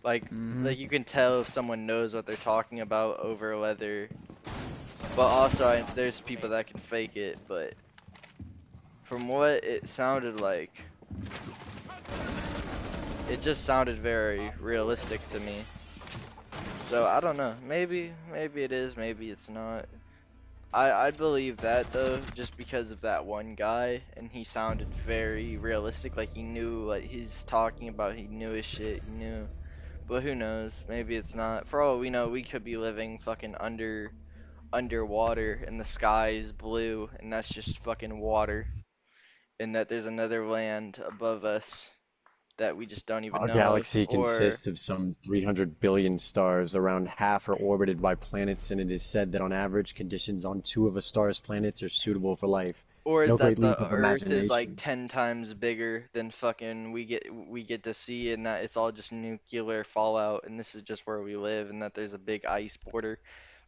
Speaker 4: Mhm.
Speaker 1: like you can tell if someone knows what they're talking about over whether. But also, there's people that can fake it. But from what it sounded like, it just sounded very realistic to me. So I don't know. Maybe it is. Maybe it's not. I believe that though, just because of that one guy, and he sounded very realistic. Like he knew what he's talking about. He knew his shit. He knew. But who knows? Maybe it's not. For all we know, we could be living fucking underwater, and the sky is blue, and that's just fucking water, and that there's another land above us that we just don't even
Speaker 2: Our
Speaker 1: know of.
Speaker 2: galaxy
Speaker 1: Or
Speaker 2: consists of some 300 billion stars. Around half are orbited by planets, and it is said that on average, conditions on two of a star's planets are suitable for life.
Speaker 1: or is
Speaker 2: No
Speaker 1: that
Speaker 2: great
Speaker 1: the
Speaker 2: leap of
Speaker 1: Earth is like
Speaker 2: imagination.
Speaker 1: 10 times bigger than fucking we get to see, and that it's all just nuclear fallout, and this is just where we live, and that there's a big ice border.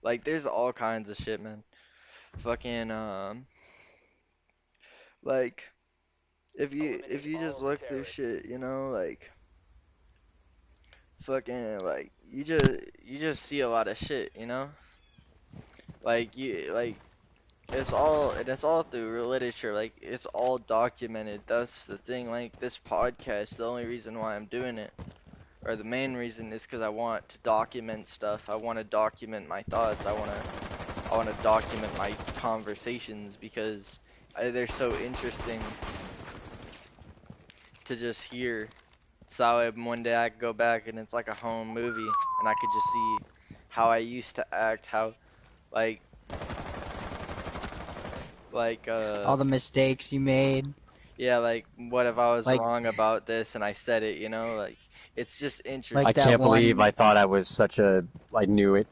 Speaker 1: Like there's all kinds of shit, man. Fucking like if you just look through shit, you know, like fucking like you just see a lot of shit, you know? Like you like it's all through literature, like it's all documented. That's the thing. Like this podcast, the only reason why I'm doing it, or the main reason, is because I want to document stuff. I want to document my thoughts. I want to document my conversations because they're so interesting to just hear. So one day I could go back and it's like a home movie, and I could just see how I used to act, how like like
Speaker 4: All the mistakes you made,
Speaker 1: yeah, like what if I was
Speaker 4: like
Speaker 1: wrong about this and I said it, you know? Like it's just
Speaker 2: I
Speaker 4: like
Speaker 1: interesting.
Speaker 4: that
Speaker 2: can't believe
Speaker 4: one.
Speaker 2: I thought I was such a. I knew it.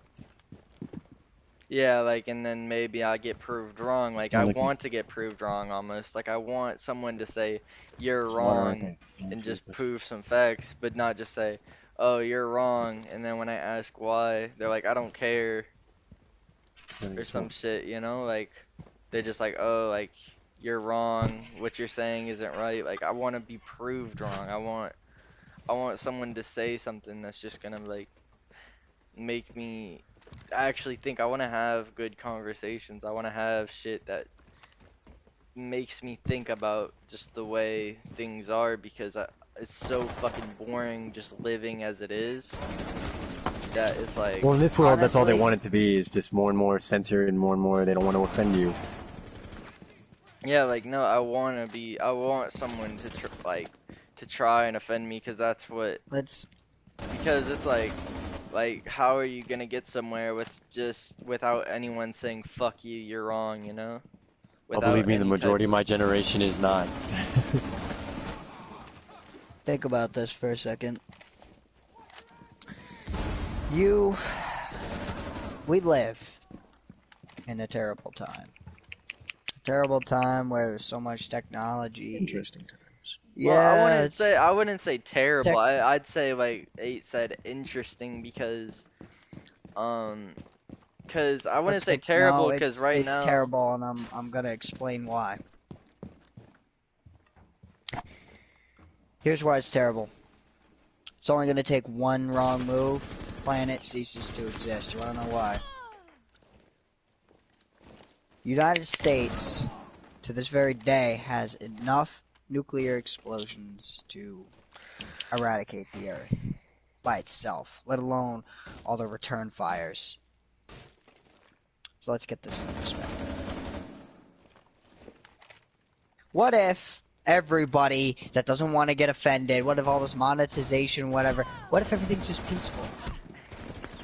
Speaker 1: Yeah, like and then maybe I get proved wrong. Like I
Speaker 2: Sound like
Speaker 1: want to get proved wrong almost. Like I want someone to say you're
Speaker 2: there's water right
Speaker 1: wrong
Speaker 2: there. Yeah,
Speaker 1: and
Speaker 2: drink
Speaker 1: just
Speaker 2: this.
Speaker 1: prove some facts, but not just say, "Oh, you're wrong." And then when I ask why, they're like, "I don't care." Or
Speaker 2: There's
Speaker 1: some
Speaker 2: water.
Speaker 1: shit, you know? Like they're just like, "Oh, like you're wrong. What you're saying isn't right." Like I want to be proved wrong. I want someone to say something that's just gonna like make me actually think. I want to have good conversations. I want to have shit that makes me think about just the way things are because it's so fucking boring just living as it is that it's like
Speaker 2: Well, in this world, that's all they
Speaker 3: Honestly-
Speaker 2: want it to be, is just more and more censored and more they don't want to offend you.
Speaker 1: yeah, like no, I want someone to try and offend me because that's what because it's like how are you gonna get somewhere without anyone saying fuck you, you're wrong, you know?
Speaker 2: Well, believe me, the
Speaker 1: any
Speaker 2: majority
Speaker 1: type
Speaker 2: of my generation is not.
Speaker 4: Think about this for a second. We live in a terrible time. A terrible time where there's so much technology.
Speaker 2: Interesting times.
Speaker 4: Yeah,
Speaker 1: Well,
Speaker 4: it's-
Speaker 1: I wouldn't say terrible.
Speaker 4: Tech-
Speaker 1: I'd say like Eight said interesting because I wouldn't
Speaker 4: let's
Speaker 1: say
Speaker 4: think-
Speaker 1: terrible
Speaker 4: no,
Speaker 1: because
Speaker 4: it's,
Speaker 1: right
Speaker 4: it's
Speaker 1: now
Speaker 4: terrible, and I'm gonna explain why. Here's why it's terrible. It's only gonna take one wrong move, planet ceases to exist. You wanna know why? United States, to this very day, has enough nuclear explosions to eradicate the Earth by itself, let alone all the return fires. So let's get this in perspective. What if everybody that doesn't want to get offended, what if all this monetization, whatever, what if everything's just peaceful?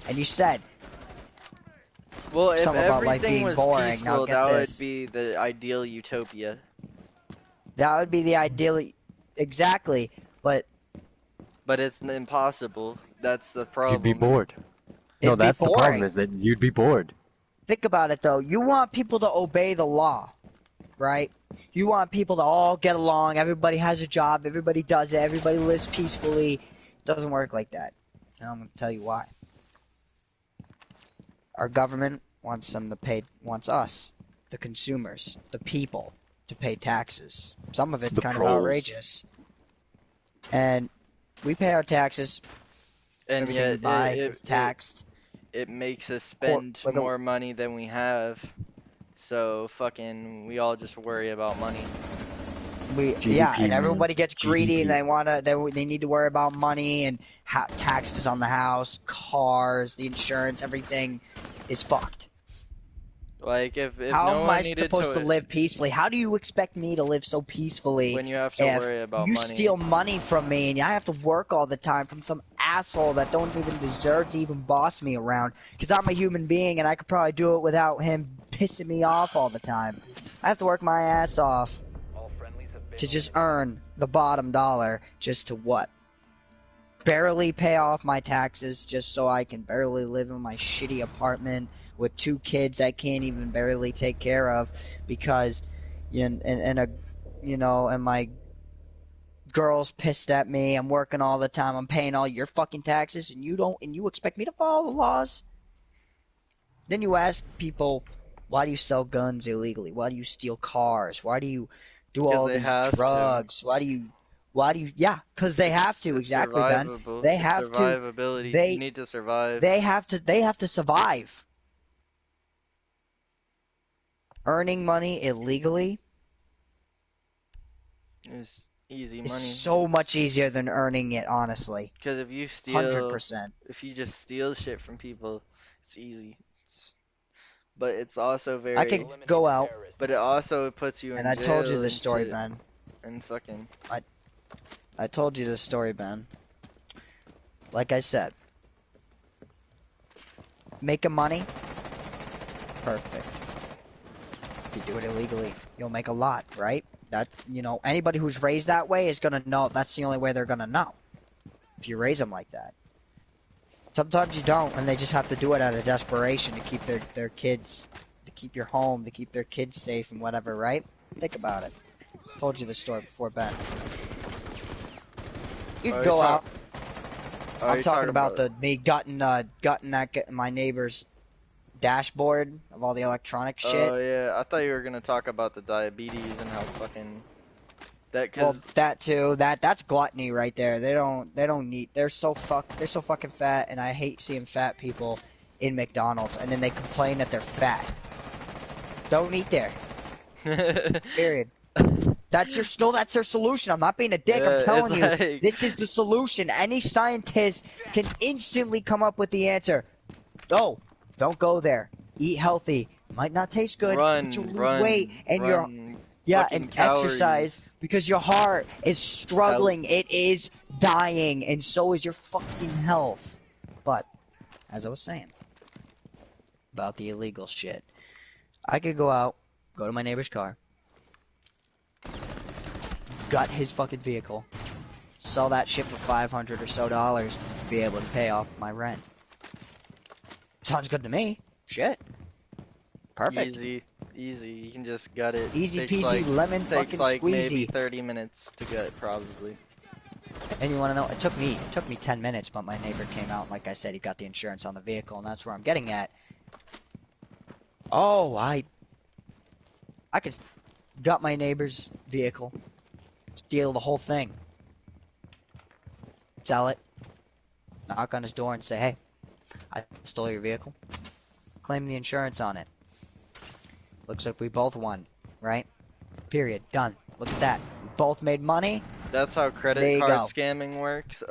Speaker 4: And you said,
Speaker 1: well, if
Speaker 4: something about life
Speaker 1: everything
Speaker 4: being
Speaker 1: was
Speaker 4: boring. Now
Speaker 1: peaceful,
Speaker 4: get
Speaker 1: that
Speaker 4: this.
Speaker 1: would be the ideal utopia.
Speaker 4: that would be the ideal, exactly, but
Speaker 1: But it's impossible. That's the problem.
Speaker 2: You'd be bored. No,
Speaker 4: it'd be
Speaker 2: that's the problem,
Speaker 4: boring.
Speaker 2: is that you'd be bored.
Speaker 4: Think about it though. You want people to obey the law, right? You want people to all get along. Everybody has a job. Everybody does it. Everybody lives peacefully. It doesn't work like that. And I'm going to tell you why. Our government wants us, the consumers, the people, to pay taxes. Some of it's
Speaker 2: The
Speaker 4: kind of
Speaker 2: proles.
Speaker 4: outrageous. And we pay our taxes.
Speaker 1: And
Speaker 4: Everything we
Speaker 1: yet
Speaker 4: buy is taxed.
Speaker 1: it makes us spend
Speaker 4: like a-
Speaker 1: more money than we have. So fucking we all just worry about money.
Speaker 4: Yeah, and
Speaker 2: man.
Speaker 4: everybody gets greedy, and
Speaker 2: GDP.
Speaker 4: they need to worry about money and taxes on the house, cars, the insurance, everything is fucked.
Speaker 1: Like if
Speaker 4: How
Speaker 1: no
Speaker 4: am
Speaker 1: one
Speaker 4: I
Speaker 1: needed
Speaker 4: supposed to live peacefully? How do you expect me to live so peacefully
Speaker 1: when you have to
Speaker 4: if
Speaker 1: worry about
Speaker 4: you
Speaker 1: money?
Speaker 4: steal money from me and I have to work all the time from some asshole that don't even deserve to even boss me around? Because I'm a human being and I could probably do it without him pissing me off all the time. I have to work my ass off to just earn the bottom dollar just to what? Barely pay off my taxes just so I can barely live in my shitty apartment with 2 kids I can't even barely take care of because and my girl's pissed at me. I'm working all the time. I'm paying all your fucking taxes and you expect me to follow the laws? Then you ask people, why do you sell guns illegally? Why do you steal cars? Why do you do all
Speaker 1: Because they
Speaker 4: these
Speaker 1: have to.
Speaker 4: drugs? Why do you yeah, because they have to, exactly, Ben.
Speaker 1: Survivable.
Speaker 4: They
Speaker 1: It's
Speaker 4: have to
Speaker 1: survivability.
Speaker 4: they-
Speaker 1: You need to survive.
Speaker 4: they have to survive. Earning money illegally
Speaker 1: It's easy
Speaker 4: is
Speaker 1: money.
Speaker 4: so much easier than earning it, honestly.
Speaker 1: Because if you steal,
Speaker 4: 100%.
Speaker 1: if you just steal shit from people, it's easy. But it's also very.
Speaker 4: I could go out,
Speaker 1: But it also puts you in
Speaker 4: and I told you
Speaker 1: jail
Speaker 4: this
Speaker 1: and
Speaker 4: story,
Speaker 1: shit,
Speaker 4: Ben.
Speaker 1: And fucking.
Speaker 4: I told you this story, Ben. Like I said, making money, perfect. If you do it illegally, you'll make a lot, right? That, anybody who's raised that way is gonna know. That's the only way they're gonna know. If you raise them like that. Sometimes you don't, and they just have to do it out of desperation to keep their kids, to keep your home, to keep their kids safe and whatever, right? Think about it. Told you this story before, Ben. You
Speaker 1: Are
Speaker 4: can
Speaker 1: you
Speaker 4: go
Speaker 1: talk-
Speaker 4: out.
Speaker 1: Are
Speaker 4: I'm
Speaker 1: you
Speaker 4: talking about me gutting my neighbor's dashboard of all the electronic shit.
Speaker 1: Oh yeah, I thought you were gonna talk about the diabetes and how fucking that.
Speaker 4: Well,
Speaker 1: Cause
Speaker 4: that too. That's gluttony right there. They don't need. They're so fucking fat, and I hate seeing fat people in McDonald's, and then they complain that they're fat. Don't eat there. Period. That's their solution. I'm not being a dick. I'm
Speaker 1: Yeah,
Speaker 4: telling
Speaker 1: it's
Speaker 4: you,
Speaker 1: like-
Speaker 4: this is the solution. Any scientist can instantly come up with the answer. Oh, don't go there. Eat healthy. Might not taste good, but you'll lose weight, and
Speaker 1: run
Speaker 4: and
Speaker 1: fucking
Speaker 4: exercise
Speaker 1: calories.
Speaker 4: because your heart is struggling. It is dying, and so is your fucking health. But as I was saying about the illegal shit, I could go out, go to my neighbor's car, gut his fucking vehicle, sell that shit for $500 or so, be able to pay off my rent. Sounds good to me. Shit. Perfect.
Speaker 1: Easy. You can just gut it.
Speaker 4: Easy
Speaker 1: Takes
Speaker 4: peasy, lemon
Speaker 1: takes
Speaker 4: fucking
Speaker 1: like maybe
Speaker 4: squeezy.
Speaker 1: 30 minutes to gut, probably.
Speaker 4: And you want to know? It took me 10 minutes, but my neighbor came out. And like I said, he got the insurance on the vehicle, and that's where I'm getting at. Oh, I could gut my neighbor's vehicle, steal the whole thing, sell it, knock on his door, and say, "Hey, I stole your vehicle. Claim the insurance on it." Looks like we both won, right? Period. Done. Look at that. We both made money.
Speaker 1: That's how
Speaker 4: There
Speaker 1: credit
Speaker 4: you
Speaker 1: card
Speaker 4: go.
Speaker 1: scamming works.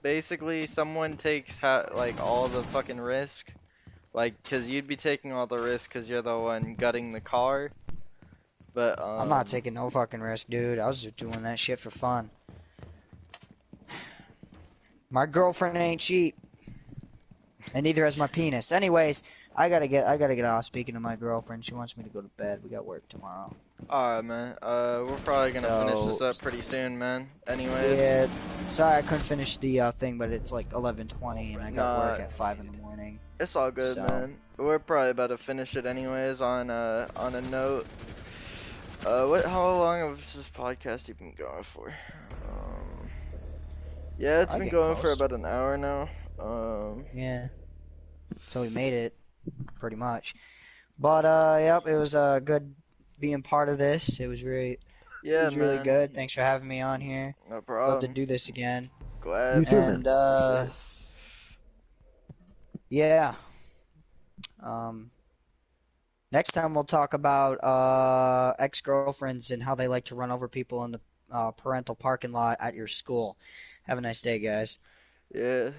Speaker 1: Basically, someone takes like all the fucking risk, like, cause you'd be taking all the risk cause you're the one gutting the car. But
Speaker 4: I'm not taking no fucking risk, dude. I was just doing that shit for fun. My girlfriend ain't cheap, and neither is my penis. Anyways, I gotta get off. Speaking of my girlfriend, she wants me to go to bed. We got work tomorrow.
Speaker 1: Alright, man. We're probably gonna finish this
Speaker 4: So-
Speaker 1: up pretty soon, man. Anyways.
Speaker 4: Yeah, sorry I couldn't finish the thing, but it's like 11:20, and I got
Speaker 1: Nah.
Speaker 4: work at 5 in the morning.
Speaker 1: It's all good,
Speaker 4: So-
Speaker 1: man. We're probably about to finish it anyways on a note. How long has this podcast even going for? Yeah, it's
Speaker 4: Probably
Speaker 1: been
Speaker 4: getting
Speaker 1: going for
Speaker 4: close.
Speaker 1: about an hour now.
Speaker 4: Yeah. So we made it, pretty much. But yep, it was good being part of this. It was really
Speaker 1: Yeah,
Speaker 4: really
Speaker 1: man.
Speaker 4: good. Thanks for having me on here.
Speaker 1: No
Speaker 4: Love to
Speaker 1: problem.
Speaker 4: do this again.
Speaker 1: Glad.
Speaker 2: You too,
Speaker 1: man.
Speaker 4: And
Speaker 1: Shit.
Speaker 4: yeah. Next time we'll talk about ex-girlfriends and how they like to run over people in the parental parking lot at your school. Have a nice day, guys.
Speaker 1: Yeah.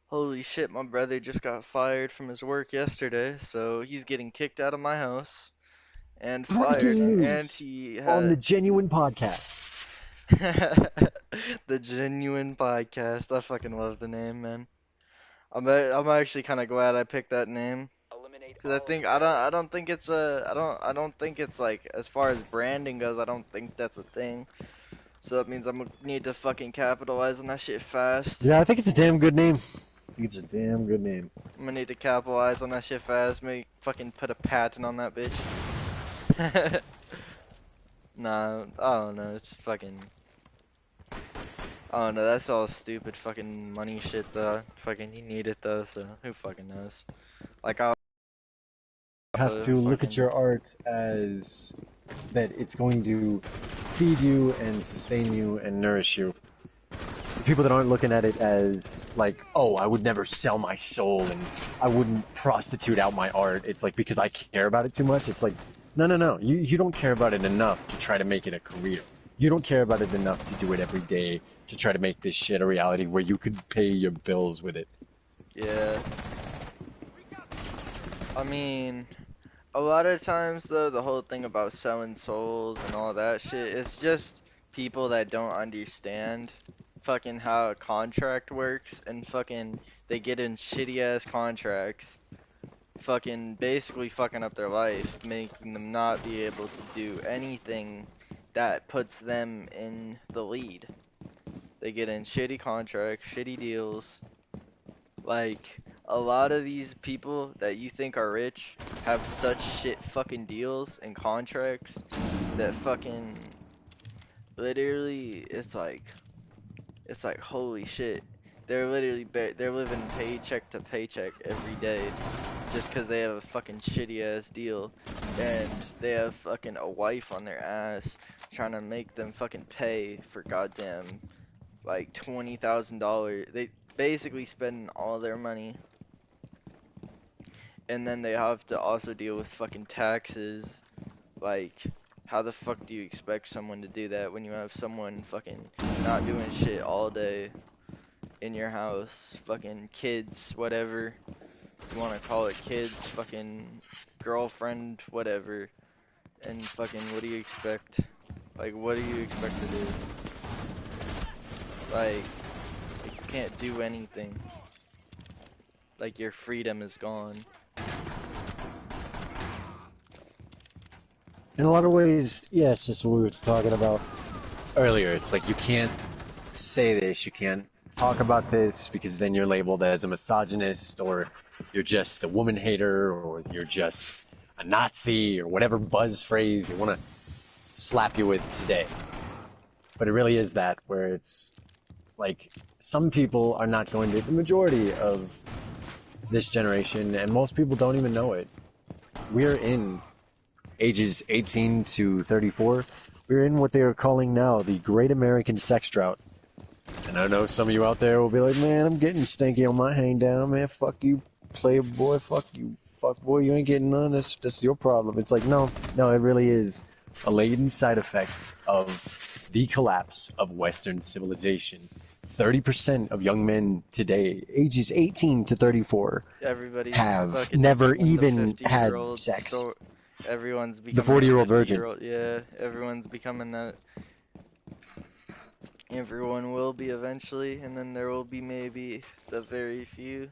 Speaker 1: Holy shit, my brother just got fired from his work yesterday, so he's getting kicked out of my house and fired.
Speaker 2: Breaking news
Speaker 1: And he
Speaker 2: on the
Speaker 1: had
Speaker 2: Genuine Podcast.
Speaker 1: the Genuine Podcast. I fucking love the name, man. I'm actually kind of glad I picked that name. Cause I don't think it's I don't think it's like, as far as branding goes, I don't think that's a thing. So that means I'm gonna need to fucking capitalize on that shit fast.
Speaker 2: Yeah, I think it's a damn good name. I think it's a damn good name.
Speaker 1: I'm gonna need to capitalize on that shit fast. Maybe fucking put a patent on that bitch. Nah, I don't know. It's just fucking. I don't know. That's all stupid fucking money shit though. Fucking, you need it though, so who fucking knows? Like I
Speaker 2: have
Speaker 1: also
Speaker 2: to look at
Speaker 1: fucking-
Speaker 2: your art as that it's going to feed you and sustain you and nourish you. People that aren't looking at it as like, oh, I would never sell my soul and I wouldn't prostitute out my art. It's like because I care about it too much. It's like, no. You don't care about it enough to try to make it a career. You don't care about it enough to do it every day to try to make this shit a reality where you could pay your bills with it.
Speaker 1: Yeah. I mean, a lot of times though, the whole thing about selling souls and all that shit, it's just people that don't understand fucking how a contract works, and fucking they get in shitty ass contracts, fucking basically fucking up their life, making them not be able to do anything that puts them in the lead. They get in shitty contracts, shitty deals. Like, a lot of these people that you think are rich have such shit fucking deals and contracts that fucking literally it's like holy shit. They're literally they're living paycheck to paycheck every day just because they have a fucking shitty ass deal, and they have fucking a wife on their ass trying to make them fucking pay for goddamn like $20,000. They basically spend all their money, and then they have to also deal with fucking taxes, Like, how the fuck do you expect someone to do that when you have someone fucking not doing shit all day in your house? Fucking kids, whatever you want to call it, kids, fucking girlfriend, whatever. And fucking, what do you expect? Like, what do you expect to do? Like, you can't do anything. Like, your freedom is gone.
Speaker 2: In a lot of ways, yeah, it's just what we were talking about earlier. It's like you can't say this, you can't talk about this, because then you're labeled as a misogynist, or you're just a woman hater, or you're just a Nazi, or whatever buzz phrase they want to slap you with today. But it really is that, where it's like some people are not going to, the majority of this generation, and most people don't even know it. We're in ages 18 to 34, we're in what they are calling now the Great American Sex Drought. And I know some of you out there will be like, man, I'm getting stinky on my hang down, man, fuck you, playboy, fuck you, fuck boy, you ain't getting none, that's your problem. It's like, no, it really is a latent side effect of the collapse of Western civilization. 30% of young men today, ages 18 to 34,
Speaker 1: Everybody's
Speaker 2: have
Speaker 1: fucking
Speaker 2: never
Speaker 1: becoming the
Speaker 2: even had
Speaker 1: 50-year-old
Speaker 2: sex.
Speaker 1: So everyone's becoming
Speaker 2: The 40-year-old
Speaker 1: a
Speaker 2: virgin.
Speaker 1: 50-year-old. Yeah, everyone's becoming that. Everyone will be eventually, and then there will be maybe the very few.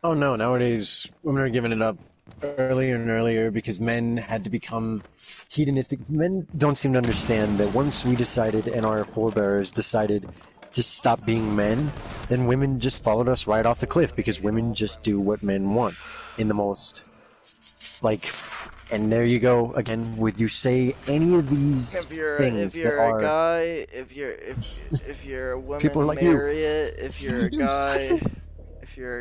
Speaker 2: Oh no, nowadays women are giving it up earlier and earlier because men had to become hedonistic. Men don't seem to understand that once we decided and our forebears decided to stop being men, then women just followed us right off the cliff because women just do what men want in the most, like, and there you go again with you say any of these
Speaker 1: If you're
Speaker 2: things that
Speaker 1: a
Speaker 2: are
Speaker 1: guy, if you're a woman,
Speaker 2: People are like you.
Speaker 1: marry it. If you're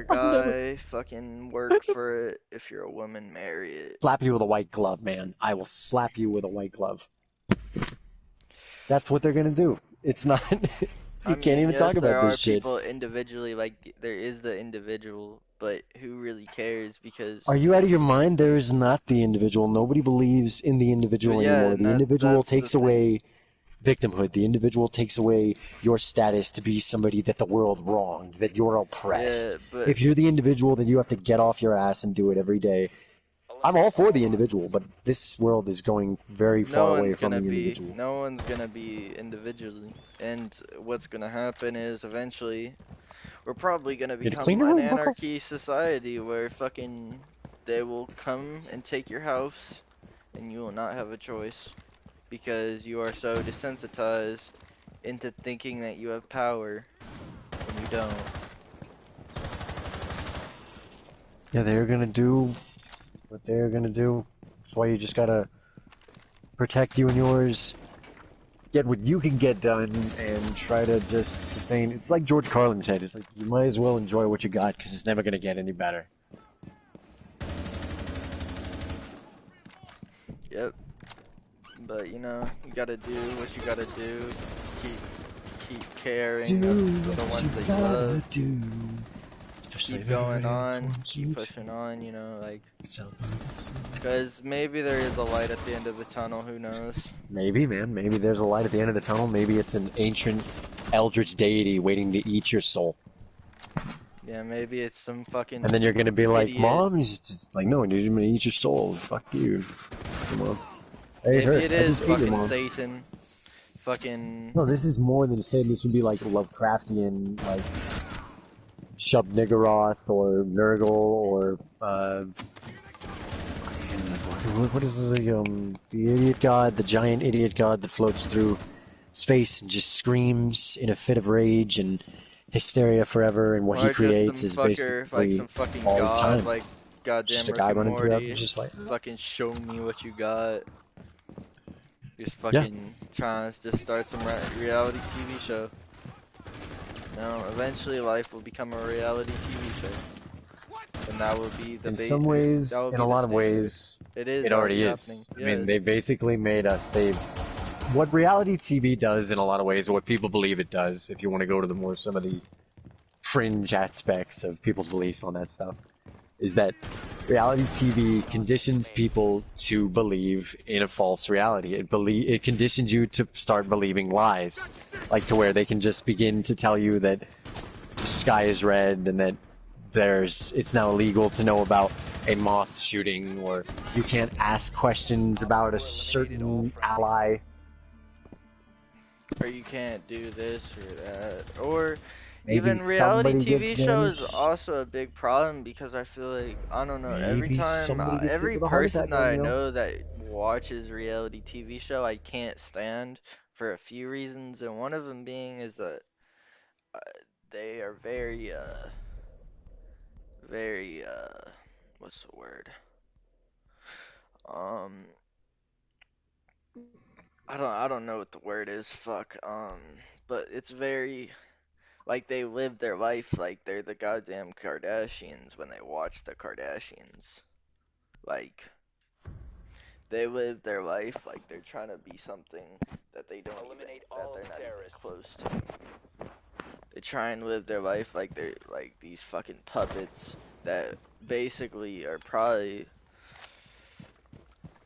Speaker 1: a guy, fucking work for it. If you're a woman, marry it.
Speaker 2: slap you with a white glove, man. I will slap you with a white glove. That's what they're gonna do. It's not. You can't even talk
Speaker 1: there
Speaker 2: about
Speaker 1: are
Speaker 2: this shit.
Speaker 1: people individually, like, there is the individual, but who really cares? Because
Speaker 2: Are you out of your mind? There is not the individual. Nobody believes in the individual
Speaker 1: But yeah,
Speaker 2: anymore.
Speaker 1: and
Speaker 2: The individual
Speaker 1: that's the
Speaker 2: takes
Speaker 1: thing.
Speaker 2: away victimhood. The individual takes away your status to be somebody that the world wronged, that you're oppressed.
Speaker 1: Yeah, but
Speaker 2: If you're the individual, then you have to get off your ass and do it every day. I'm all for the individual, but this world is going very far away from the individual.
Speaker 1: no one's gonna be individually, and what's gonna happen is eventually we're probably gonna
Speaker 2: Need to
Speaker 1: become
Speaker 2: clean your
Speaker 1: an
Speaker 2: room, bucko?
Speaker 1: anarchy society where fucking they will come and take your house, and you will not have a choice because you are so desensitized into thinking that you have power when you don't.
Speaker 2: Yeah, they're gonna do what they're gonna do. That's why you just gotta protect you and yours, get what you can get done, and try to just sustain. It's like George Carlin said, it's like you might as well enjoy what you got because it's never gonna get any better.
Speaker 1: Yep. But you know, you gotta do what you gotta do. Keep caring of the ones that you love.
Speaker 2: do.
Speaker 1: Keep going on, keep pushing on, you know, like, because maybe there is a light at the end of the tunnel, who knows?
Speaker 2: Maybe, man. Maybe there's a light at the end of the tunnel. Maybe it's an ancient eldritch deity waiting to eat your soul.
Speaker 1: Yeah, maybe it's some fucking
Speaker 2: And then you're gonna be like,
Speaker 1: idiot.
Speaker 2: Mom? He's just like, no, dude, I'm gonna eat your soul. Fuck you. Come on. Hey,
Speaker 1: Maybe
Speaker 2: her.
Speaker 1: it
Speaker 2: I
Speaker 1: is
Speaker 2: just ate your
Speaker 1: fucking
Speaker 2: mom.
Speaker 1: Satan. Fucking
Speaker 2: No, this is more than Satan. This would be like Lovecraftian, like Shub-Niggurath or Nurgle or what is this? The idiot god, the giant idiot god that floats through space and just screams in a fit of rage and hysteria forever. And what
Speaker 1: or
Speaker 2: he
Speaker 1: just
Speaker 2: creates
Speaker 1: some
Speaker 2: is
Speaker 1: fucker,
Speaker 2: basically
Speaker 1: like some fucking
Speaker 2: all the
Speaker 1: god,
Speaker 2: time.
Speaker 1: like goddamn
Speaker 2: just a
Speaker 1: Rick
Speaker 2: guy
Speaker 1: and
Speaker 2: running through
Speaker 1: Morty.
Speaker 2: it, just like
Speaker 1: Fucking show me what you got. Just fucking trying to just start some reality TV show. No, eventually life will become a reality TV show. And that will be the
Speaker 2: in
Speaker 1: base.
Speaker 2: some ways,
Speaker 1: that will
Speaker 2: in
Speaker 1: be
Speaker 2: a
Speaker 1: the
Speaker 2: lot of
Speaker 1: standard.
Speaker 2: ways,
Speaker 1: It is
Speaker 2: it already
Speaker 1: happening.
Speaker 2: is.
Speaker 1: Yeah.
Speaker 2: I mean, they basically made us. What reality TV does in a lot of ways, or what people believe it does, if you want to go to some of the fringe aspects of people's beliefs on that stuff, is that reality TV conditions people to believe in a false reality. It conditions you to start believing lies, like to where they can just begin to tell you that the sky is red and that it's now illegal to know about a moth shooting, or you can't ask questions about a certain ally.
Speaker 1: Or you can't do this or that. Or
Speaker 2: Maybe
Speaker 1: even reality
Speaker 2: somebody
Speaker 1: TV
Speaker 2: gets
Speaker 1: shows
Speaker 2: vanished.
Speaker 1: also a big problem because I feel like, I don't know, every
Speaker 2: Maybe
Speaker 1: time,
Speaker 2: somebody gets hit
Speaker 1: every
Speaker 2: with a heart
Speaker 1: person
Speaker 2: attack,
Speaker 1: that I
Speaker 2: Romeo.
Speaker 1: know that watches reality TV show, I can't stand for a few reasons, and one of them being is that uh, they are very, what's the word? Um, I don't know what the word is, fuck, but it's very, like, they live their life like they're the goddamn Kardashians when they watch the Kardashians. Like, they live their life like they're trying to be something that they don't even, that they're not even close to. They try and live their life like they're like these fucking puppets that basically are probably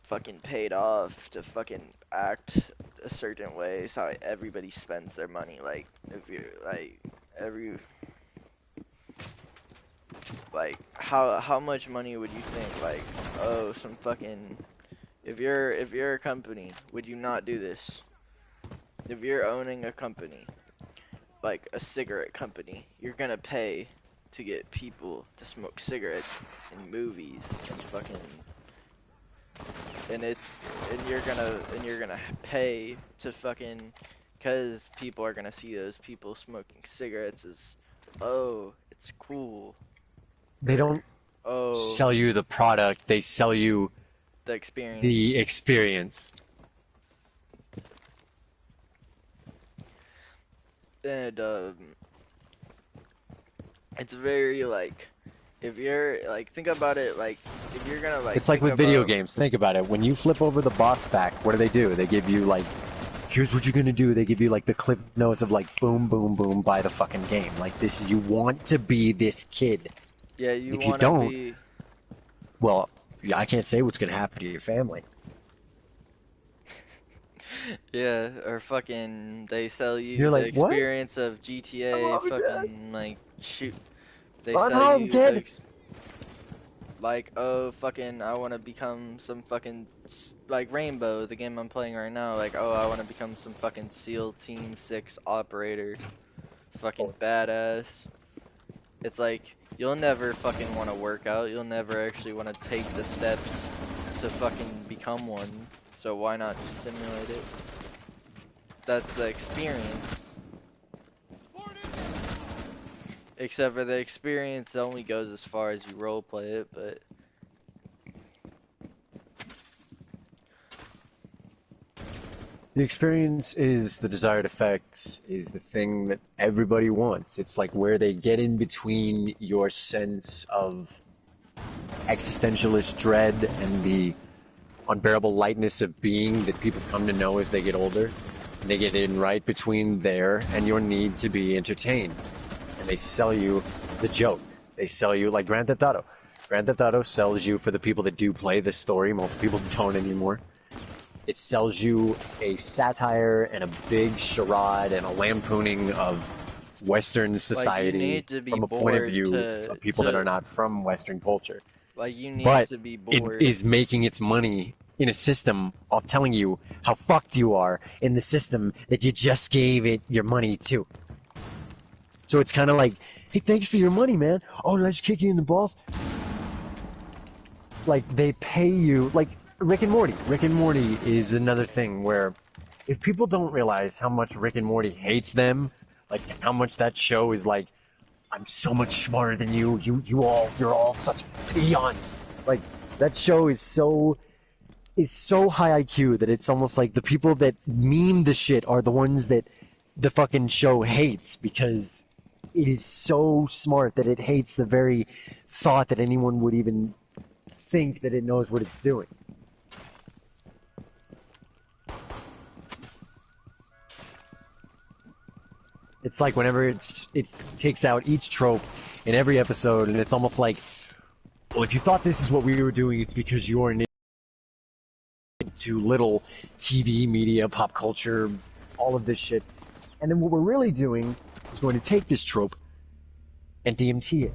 Speaker 1: fucking paid off to fucking act a certain way. It's how everybody spends their money. Like, if you're like how much money would you think, like, oh, some fucking, if you're a company, would you not do this? If you're owning a company, like a cigarette company, you're gonna pay to get people to smoke cigarettes in movies and fucking, and you're gonna pay to fucking, cause people are gonna see those people smoking cigarettes as, oh, it's cool.
Speaker 2: They don't
Speaker 1: Oh,
Speaker 2: sell you the product, they sell you
Speaker 1: the experience.
Speaker 2: the experience.
Speaker 1: And it's very like, if you're like, think about it, like, if you're gonna like,
Speaker 2: It's like
Speaker 1: think
Speaker 2: with video
Speaker 1: about-
Speaker 2: games. Think about it. When you flip over the box back, what do? They give you like, here's what you're gonna do. They give you like the clip notes of like, boom, boom, boom, buy the fucking game. Like, this is, you want to be this kid.
Speaker 1: Yeah, you
Speaker 2: If you
Speaker 1: wanna
Speaker 2: don't-
Speaker 1: be.
Speaker 2: Well, I can't say what's gonna happen to your family.
Speaker 1: Yeah, or fucking, they sell you
Speaker 2: You're
Speaker 1: the
Speaker 2: like, what?
Speaker 1: experience of GTA,
Speaker 2: Oh,
Speaker 1: fucking, like, shoot. They
Speaker 2: I'm
Speaker 1: sell
Speaker 2: home,
Speaker 1: you
Speaker 2: kid.
Speaker 1: like, oh, fucking, I want to become some fucking, like, Rainbow, the game I'm playing right now, like, oh, I want to become some fucking SEAL Team 6 operator. Fucking badass. It's like, you'll never fucking want to work out, you'll never actually want to take the steps to fucking become one. So why not just simulate it? That's the experience. Except for the experience only goes as far as you roleplay it, but
Speaker 2: The experience is the desired effect, is the thing that everybody wants. It's like where they get in between your sense of existentialist dread and the unbearable lightness of being that people come to know as they get older. And they get in right between there and your need to be entertained. And they sell you the joke. They sell you, like Grand Theft Auto. Grand Theft Auto sells you, for the people that do play this story, most people don't anymore. It sells you a satire and a big charade and a lampooning of Western society
Speaker 1: need to be
Speaker 2: from a point of
Speaker 1: bored
Speaker 2: view
Speaker 1: to-
Speaker 2: of people that
Speaker 1: to-
Speaker 2: are not from Western culture.
Speaker 1: like, you need
Speaker 2: But
Speaker 1: to be
Speaker 2: it
Speaker 1: bored.
Speaker 2: is making its money in a system of telling you how fucked you are in the system that you just gave it your money to. So it's kind of like, hey, thanks for your money, man. Oh, did I just kick you in the balls? Like, they pay you, like Rick and Morty. Rick and Morty is another thing where if people don't realize how much Rick and Morty hates them, like how much that show is like, I'm so much smarter than you. You're all such peons. Like, that show is so high IQ that it's almost like the people that meme the shit are the ones that the fucking show hates, because it is so smart that it hates the very thought that anyone would even think that it knows what it's doing. It's like whenever it takes out each trope in every episode, and it's almost like well, if you thought this is what we were doing, it's because you're into little TV, media, pop culture, all of this shit. And then what we're really doing is going to take this trope and DMT it.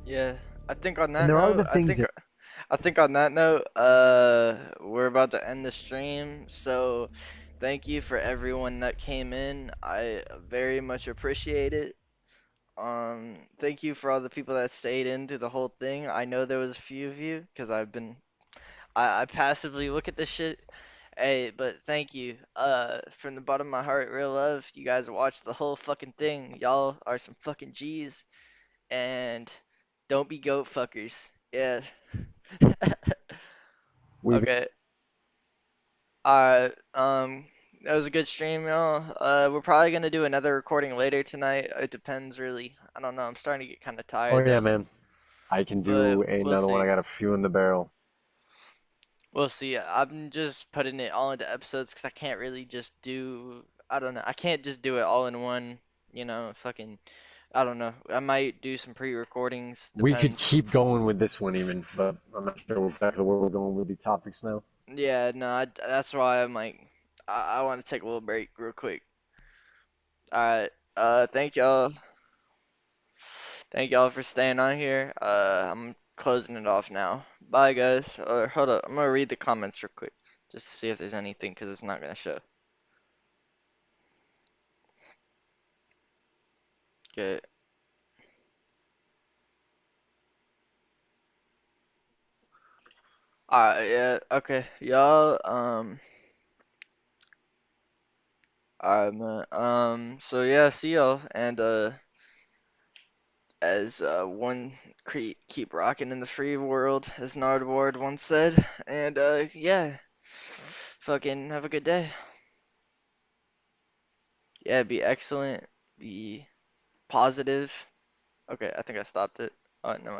Speaker 1: Yeah, I think on
Speaker 2: And
Speaker 1: that
Speaker 2: there are
Speaker 1: note,
Speaker 2: other things that
Speaker 1: I think on that note, we're about to end the stream. So, thank you for everyone that came in. I very much appreciate it. Thank you for all the people that stayed in through the whole thing. I know there was a few of you because I passively look at this shit. Hey, but thank you. From the bottom of my heart, real love. You guys watched the whole fucking thing. Y'all are some fucking G's. And don't be goat fuckers. Yeah.
Speaker 2: we've
Speaker 1: Okay. Alright. That was a good stream, y'all. We're probably gonna do another recording later tonight. It depends, really. I don't know. I'm starting to get kind of
Speaker 2: Oh
Speaker 1: tired
Speaker 2: yeah,
Speaker 1: though.
Speaker 2: man. I can
Speaker 1: But
Speaker 2: do
Speaker 1: we'll
Speaker 2: another one. I
Speaker 1: see.
Speaker 2: got a few in the barrel.
Speaker 1: We'll see. I'm just putting it all into episodes because I can't really just do. I don't know. I can't just do it all in one. Fucking. I don't know. I might do some pre-recordings.
Speaker 2: We could
Speaker 1: Depends.
Speaker 2: keep going with this one even, but I'm not sure exactly where we're going with the topics now.
Speaker 1: Yeah, no, that's why I'm like, I want to take a little break real quick. Alright, thank y'all. Thank y'all for staying on here. I'm closing it off now. Bye, guys. Or hold up, I'm gonna read the comments real quick, just to see if there's anything, because it's not gonna show. Okay. Alright, yeah, okay. Y'all, alright, man. So yeah, see y'all, and, as one keep rocking in the free world, as Nardward once said. And yeah, fucking have a good day. Yeah, be excellent, be positive. Okay, I think I stopped it. Oh, no.